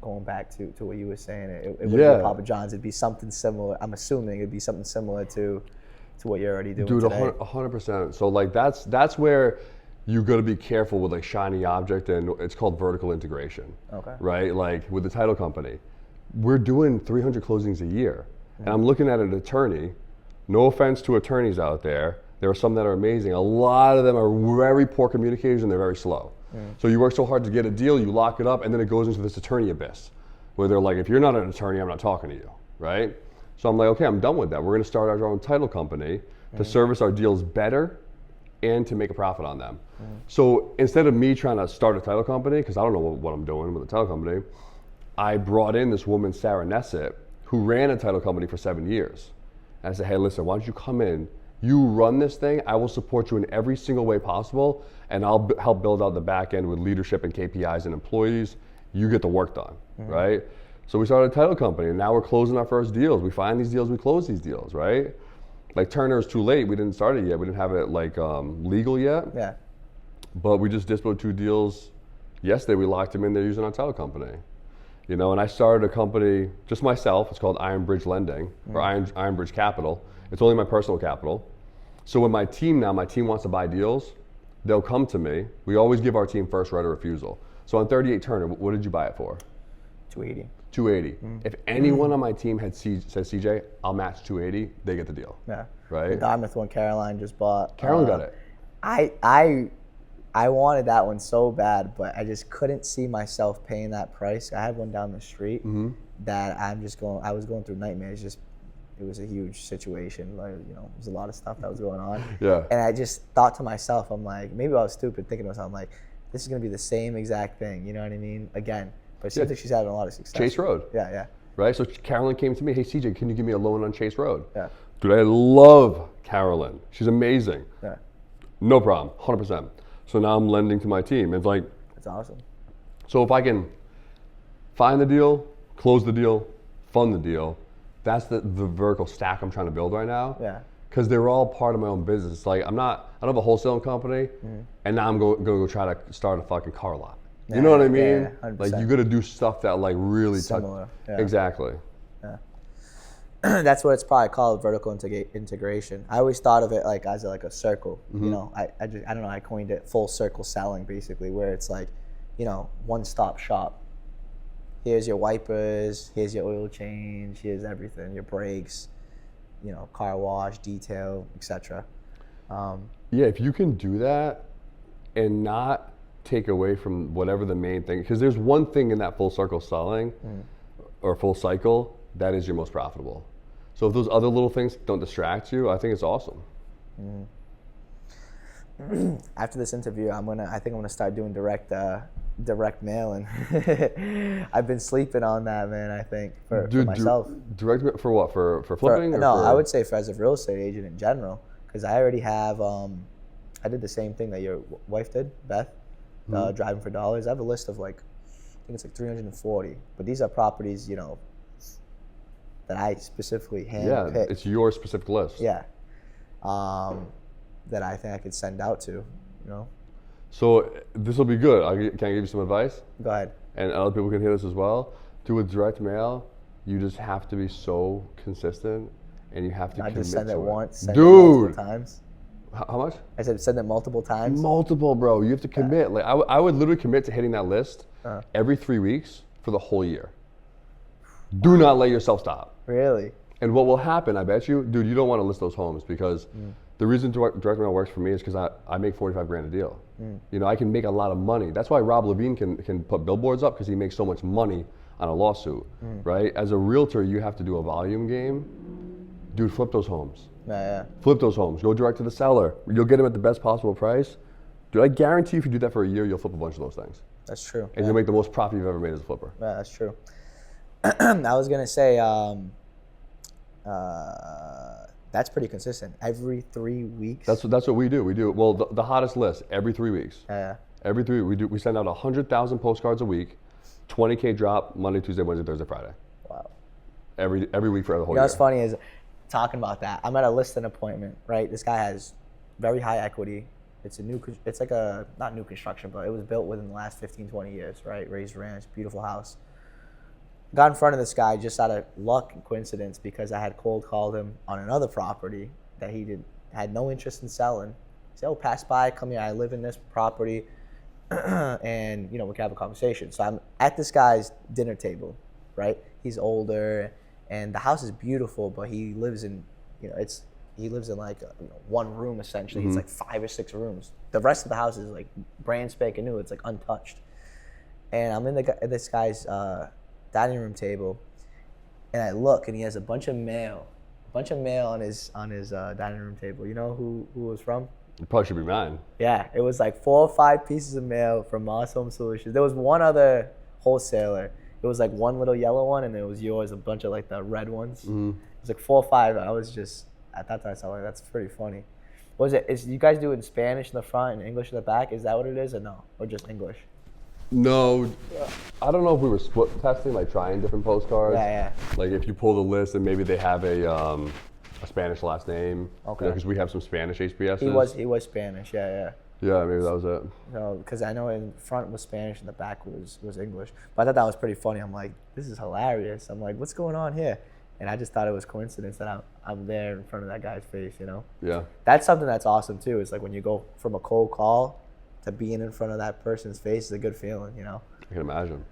going back to what you were saying, it wouldn't be Papa John's. It'd be something similar. I'm assuming it'd be something similar to what you're already doing today. Dude, 100%. So like that's where you got to be careful with like shiny object, and it's called vertical integration. Okay. Right? Like with the title company, we're doing 300 closings a year, and I'm looking at an attorney. No offense to attorneys out there. There are some that are amazing. A lot of them are very poor communicators and they're very slow. So you work so hard to get a deal, you lock it up, and then it goes into this attorney abyss where they're like, if you're not an attorney, I'm not talking to you, right? So I'm like, okay, I'm done with that. We're going to start our own title company to service our deals better and to make a profit on them. So instead of me trying to start a title company, because I don't know what I'm doing with a title company, I brought in this woman, Sarah Nessett, who ran a title company for 7 years. And I said, hey, listen, why don't you come in? You run this thing. I will support you in every single way possible, and I'll help build out the back end with leadership and KPIs and employees. You get the work done, right? So we started a title company, and now we're closing our first deals. We find these deals, we close these deals, right? Like Turner's too late. We didn't start it yet. We didn't have it like legal yet. Yeah. But we just disposed 2 deals yesterday. We locked them in. They're using our title company. And I started a company just myself. It's called Iron Bridge Lending or Iron Bridge Capital. It's only my personal capital. So when my team wants to buy deals, they'll come to me. We always give our team first right of refusal. So on 38 Turner, what did you buy it for? 280. 280. If anyone on my team says, CJ, I'll match 280, they get the deal. Yeah. Right? The Dartmouth one, Caroline just bought. Caroline got it. I wanted that one so bad, but I just couldn't see myself paying that price. I had one down the street that I was going through nightmares. It was a huge situation. Like, there was a lot of stuff that was going on. Yeah. And I just thought to myself, I'm like, maybe I was stupid thinking to myself, I'm like, this is gonna be the same exact thing. You know what I mean? Again, but it seems like she's having a lot of success. Chase Road. Yeah. Right. So Carolyn came to me. Hey CJ, can you give me a loan on Chase Road? Yeah. Dude, I love Carolyn. She's amazing. Yeah. No problem. 100%. So now I'm lending to my team. It's like. That's awesome. So if I can find the deal, close the deal, fund the deal, that's the vertical stack I'm trying to build right now. Yeah. Because they're all part of my own business. It's like I don't have a wholesaling company, and now I'm going to go try to start a fucking car lot. You know what I mean? Yeah, 100%. Like you got to do stuff that like really similar. Yeah. Exactly. Yeah. That's what it's probably called, vertical integration. I always thought of it like as a circle. You know, I don't know. I coined it full circle selling, basically, where it's like, you know, one-stop shop. Here's your wipers. Here's your oil change. Here's everything. Your brakes. You know, car wash, detail, etc. Yeah, if you can do that and not take away from whatever the main thing, because there's one thing in that full circle selling or full cycle that is your most profitable. So if those other little things don't distract you, I think it's awesome. After this interview, I think I'm gonna start doing direct mailing. I've been sleeping on that, man. I think for myself. Direct for what? For flipping? I would say as a real estate agent in general, because I already have. I did the same thing that your wife did, Beth, driving for dollars. I have a list of like, I think it's like 340. But these are properties, you know, that I specifically handpicked. Yeah, it's your specific list. Yeah. That I think I could send out to, you know. So this will be good. Can I give you some advice? Go ahead. And other people can hear this as well. Do with direct mail, you just have to be so consistent, and you have to commit to it. Not just send it once, send it multiple times. How much? I said send it multiple times. Multiple, bro. You have to commit. Like I would literally commit to hitting that list every 3 weeks for the whole year. Do not let yourself stop. Really? And what will happen, I bet you, dude, you don't want to list those homes because the reason direct mail works for me is because I make 45 grand a deal. You know, I can make a lot of money. That's why Rob Levine can put billboards up, because he makes so much money on a lawsuit, right? As a realtor, you have to do a volume game. Dude, flip those homes. Yeah. Flip those homes. Go direct to the seller. You'll get them at the best possible price. Dude, I guarantee if you do that for a year, you'll flip a bunch of those things. That's true. And you'll make the most profit you've ever made as a flipper. Yeah, that's true. I was gonna say that's pretty consistent. Every 3 weeks. That's what we do. We do the hottest list every 3 weeks. Yeah. Every 3 weeks we send out 100,000 postcards a week, 20K drop Monday, Tuesday, Wednesday, Thursday, Friday. Wow. Every week for the whole year. What's funny is talking about that. I'm at a listing appointment, right? This guy has very high equity. It's like a not new construction, but it was built within the last 15, 20 years, right? Raised ranch, beautiful house. Got in front of this guy just out of luck and coincidence, because I had cold called him on another property that he had no interest in selling. He said, "Oh, pass by, come here. I live in this property, and you know we can have a conversation." So I'm at this guy's dinner table, right? He's older, and the house is beautiful, but he lives in, you know, he lives in like one room essentially. It's like 5 or 6 rooms. The rest of the house is like brand spanking new. It's like untouched. And I'm in this guy's dining room table, and I look, and he has a bunch of mail on his dining room table. You know who it was from? It probably should be mine. Yeah, it was like 4 or 5 pieces of mail from Moss Home Solutions. There was one other wholesaler. It was like one little yellow one, and it was yours, a bunch of like the red ones. It was like 4 or 5. At that time, I was like, that's pretty funny. You guys do it in Spanish in the front and English in the back? Is that what it is, or no? Or just English? No, I don't know if we were split testing, like trying different postcards. Yeah. Like if you pull the list and maybe they have a Spanish last name. Okay. Because we have some Spanish HBSs. He was Spanish. Yeah. Yeah, maybe that was it. No, because I know in front was Spanish and the back was English. But I thought that was pretty funny. I'm like, this is hilarious. I'm like, what's going on here? And I just thought it was coincidence that I'm there in front of that guy's face, you know? Yeah. That's something that's awesome too. It's like when you go from a cold call to being in front of that person's face is a good feeling, you know? I can imagine.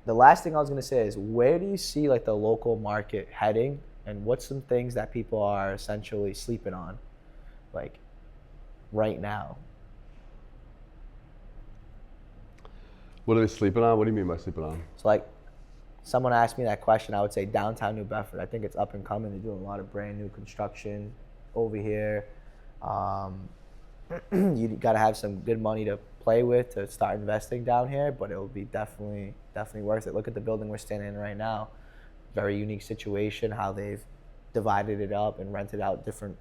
The last thing I was gonna say is, where do you see like the local market heading, and what's some things that people are essentially sleeping on, like right now? What are they sleeping on? What do you mean by sleeping on? So like, someone asked me that question, I would say downtown New Bedford. I think it's up and coming. They're doing a lot of brand new construction over here. You got to have some good money to play with to start investing down here, but it will be definitely worth it. Look at the building we're standing in right now. Very unique situation, how they've divided it up and rented out different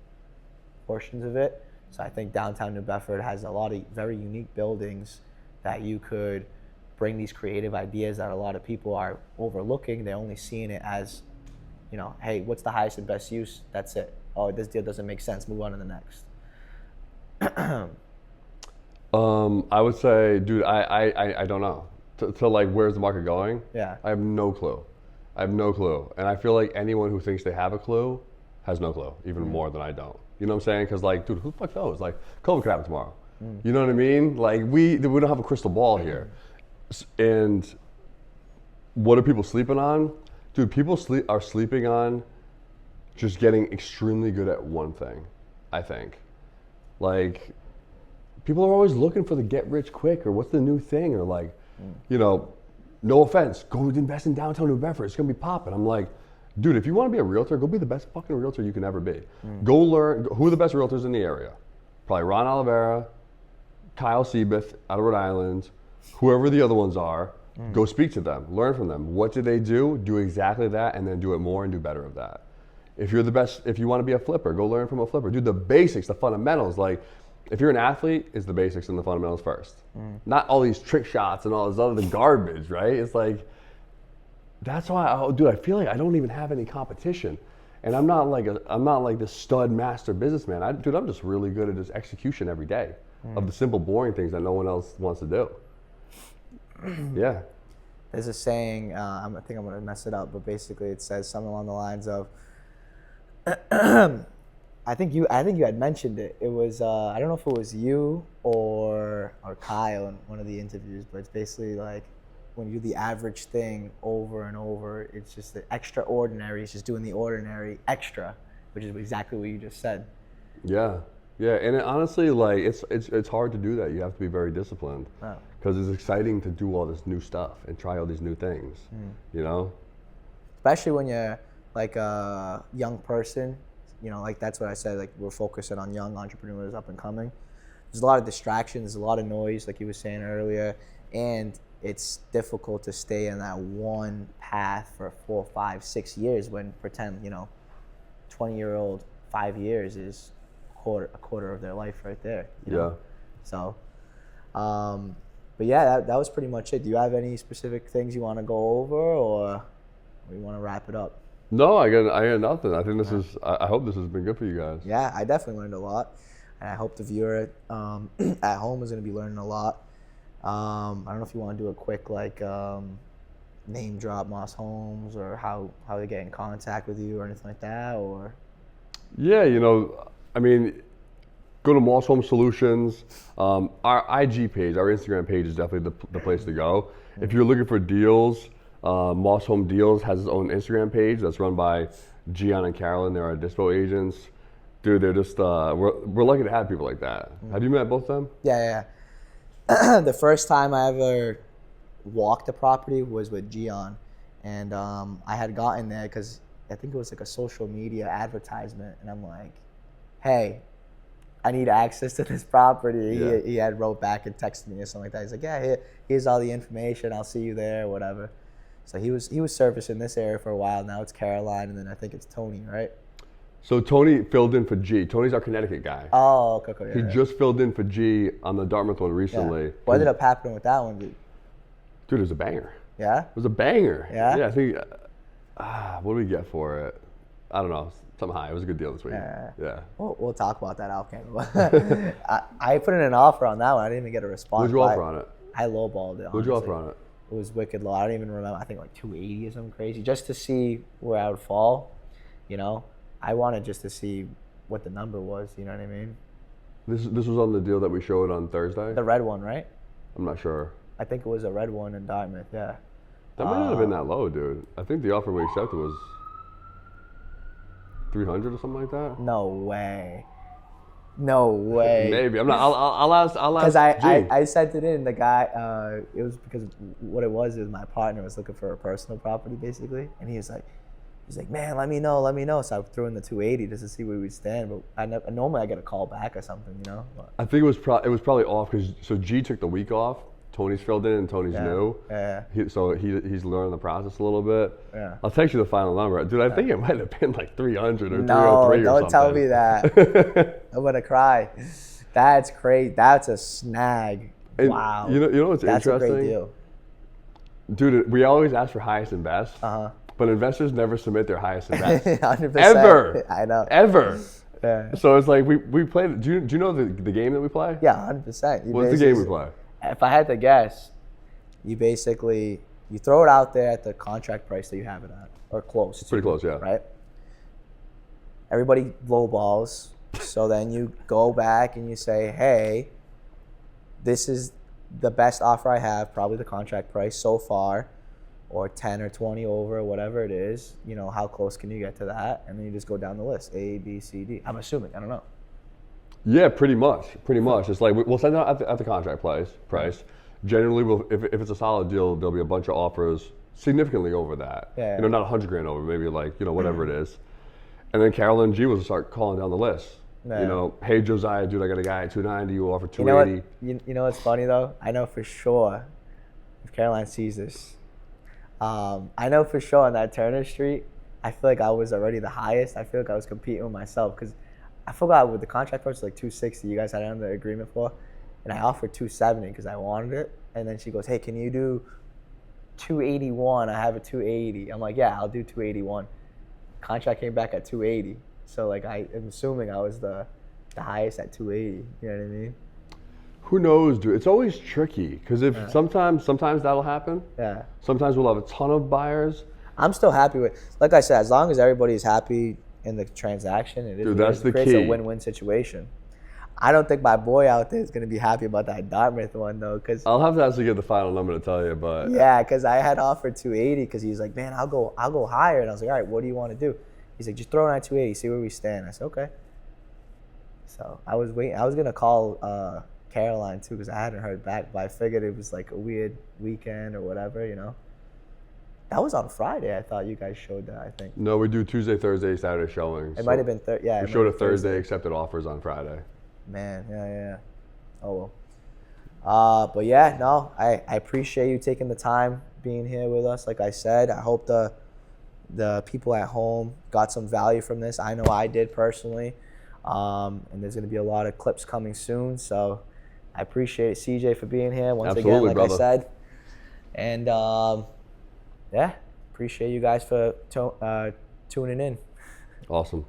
portions of it. So I think downtown New Bedford has a lot of very unique buildings that you could bring these creative ideas that a lot of people are overlooking. They're only seeing it as, you know, hey, what's the highest and best use? That's it. Oh, this deal doesn't make sense. Move on to the next. I would say, dude, I don't know. To like, where's the market going? Yeah. I have no clue. And I feel like anyone who thinks they have a clue has no clue, even more than I don't. You know what I'm saying? Because like, dude, who the fuck knows? Like, COVID could happen tomorrow. You know what I mean? Like, we don't have a crystal ball here. And what are people sleeping on? Dude, people are sleeping on just getting extremely good at one thing, I think. Like, people are always looking for the get rich quick or what's the new thing or like, you know, no offense, go invest in downtown New Bedford. It's gonna be popping. I'm like, dude, if you want to be a realtor, go be the best fucking realtor you can ever be. Go learn who are the best realtors in the area. Probably Ron Oliveira, Kyle Seabeth out of Rhode Island, whoever the other ones are. Go speak to them, learn from them. What do they do? Do exactly that, and then do it more and do better of that. If you're the best, if you want to be a flipper, go learn from a flipper. Do the basics, the fundamentals. Like, if you're an athlete, it's the basics and the fundamentals first. Not all these trick shots and all this other garbage, right? It's like, that's why, dude, I feel like I don't even have any competition. And I'm not like this stud master businessman. Dude, I'm just really good at just execution every day of the simple, boring things that no one else wants to do. Yeah. There's a saying, I think I'm gonna mess it up, but basically it says something along the lines of, I think you had mentioned it. It was I don't know if it was you or Kyle in one of the interviews, but it's basically like when you do the average thing over and over, it's just the extraordinary. It's just doing the ordinary extra, which is exactly what you just said. Yeah, and honestly, like it's hard to do that. You have to be very disciplined because it's exciting to do all this new stuff and try all these new things. You know, especially when you're like a young person. You know, like that's what I said, like we're focusing on young entrepreneurs up and coming. There's a lot of distractions, a lot of noise, like you were saying earlier, and it's difficult to stay in that one path for 4, 5, 6 years when pretend, you know, 20-year-old, 5 years is a quarter of their life right there. You know? So, but yeah, that was pretty much it. Do you have any specific things you want to go over or we want to wrap it up? No, I got nothing. I think I hope this has been good for you guys. Yeah, I definitely learned a lot. And I hope the viewer at home is going to be learning a lot. I don't know if you want to do a quick name drop Moss Homes or how they get in contact with you or anything like that, or? Yeah, you know, I mean, go to Moss Home Solutions. Our IG page, our Instagram page is definitely the place to go. If you're looking for deals, Moss Home Deals has its own Instagram page that's run by Gian and Carolyn. They're our dispo agents. Dude, they're just, we're lucky to have people like that. Have you met both of them? Yeah. The first time I ever walked the property was with Gian. And I had gotten there because I think it was like a social media advertisement. And I'm like, hey, I need access to this property. Yeah. He had wrote back and texted me or something like that. He's like, yeah, here's all the information. I'll see you there, whatever. So he was servicing this area for a while. Now it's Caroline, and then I think it's Tony, right? So Tony filled in for G. Tony's our Connecticut guy. Oh, okay. He just filled in for G on the Dartmouth one recently. Yeah. What ended up happening with that one, dude? Dude, it was a banger. Yeah? It was a banger. Yeah? Yeah, I think, what did we get for it? I don't know, something high. It was a good deal this week. Yeah. We'll talk about that off camera. I put in an offer on that one. I didn't even get a response. What'd you offer on it? I lowballed it, What'd you offer on it? It was wicked low. I don't even remember. I think like 280 or something crazy, just to see where I would fall. You know, I wanted just to see what the number was. You know what I mean? This was on the deal that we showed on Thursday. The red one, right? I'm not sure. I think it was a red one in Dartmouth. Yeah. That might not have been that low, dude. I think the offer we accepted was 300 or something like that. No way. Maybe. I'm not. I'll ask. Because I sent it in. The guy. It was because what it was is my partner was looking for a personal property basically, and he was like, He's like, man, let me know. So I threw in the 280 just to see where we stand. But normally I get a call back or something, you know. But I think it was probably off because G took the week off. Tony's filled in and Tony's new. Yeah. He's learning the process a little bit. Yeah. I'll text you the final number. Dude, I think it might have been like 300 or 303 No, or don't something. tell me that. I'm gonna cry. That's crazy. That's a snag. And wow. You know what's That's interesting? a great deal. Dude, we always ask for highest and best. But investors never submit their highest and best. 100%. Ever. I know. Ever. Yeah. So it's like we played. Do you know the game that we play? Yeah, 100%. What's the game we play? If I had to guess, you throw it out there at the contract price that you have it at, or close. Pretty close, yeah. Right? Everybody lowballs. So then you go back and you say, hey, this is the best offer I have, probably the contract price so far, or 10 or 20 over, whatever it is. You know, how close can you get to that? And then you just go down the list, A, B, C, D. I'm assuming. I don't know. Yeah, pretty much. It's like we'll send it out at the contract price. Generally, if it's a solid deal, there'll be a bunch of offers significantly over that. Yeah. You know, not $100,000 over, maybe like, you know, whatever it is. And then Carolyn G will start calling down the list. Yeah. You know, hey Josiah, dude, I got a guy at 290. You offer 280. You know what's funny though? I know for sure if Caroline sees this, I know for sure on that Turner Street, I feel like I was already the highest. I feel like I was competing with myself because I forgot with the contract price was like 260. You guys had it under agreement for, and I offered 270 because I wanted it. And then she goes, "Hey, can you do 281? I have a 280." I'm like, "Yeah, I'll do 281." Contract came back at 280. So like I am assuming I was the highest at 280. You know what I mean? Who knows, dude? It's always tricky because if sometimes that'll happen. Yeah. Sometimes we'll have a ton of buyers. I'm still happy with, like I said, as long as everybody's happy in the transaction, it creates a win-win situation. I don't think my boy out there is going to be happy about that Dartmouth one though, because I'll have to actually get the final number to tell you, but yeah, because I had offered 280 because he was like, "Man, I'll go higher," and I was like, "All right, what do you want to do?" He's like, "Just throw it at 280, see where we stand." I said, "Okay." So I was waiting. I was gonna call Caroline too because I hadn't heard back, but I figured it was like a weird weekend or whatever, you know. That was on Friday. I thought you guys showed that. I think. No, we do Tuesday, Thursday, Saturday showings. It might have been yeah. We showed a Thursday, accepted offers on Friday. Man, yeah. Oh well. But yeah, no, I appreciate you taking the time being here with us. Like I said, I hope the people at home got some value from this. I know I did personally. And there's going to be a lot of clips coming soon. So I appreciate CJ for being here once again, like brother. I said. And yeah, appreciate you guys for tuning in. Awesome.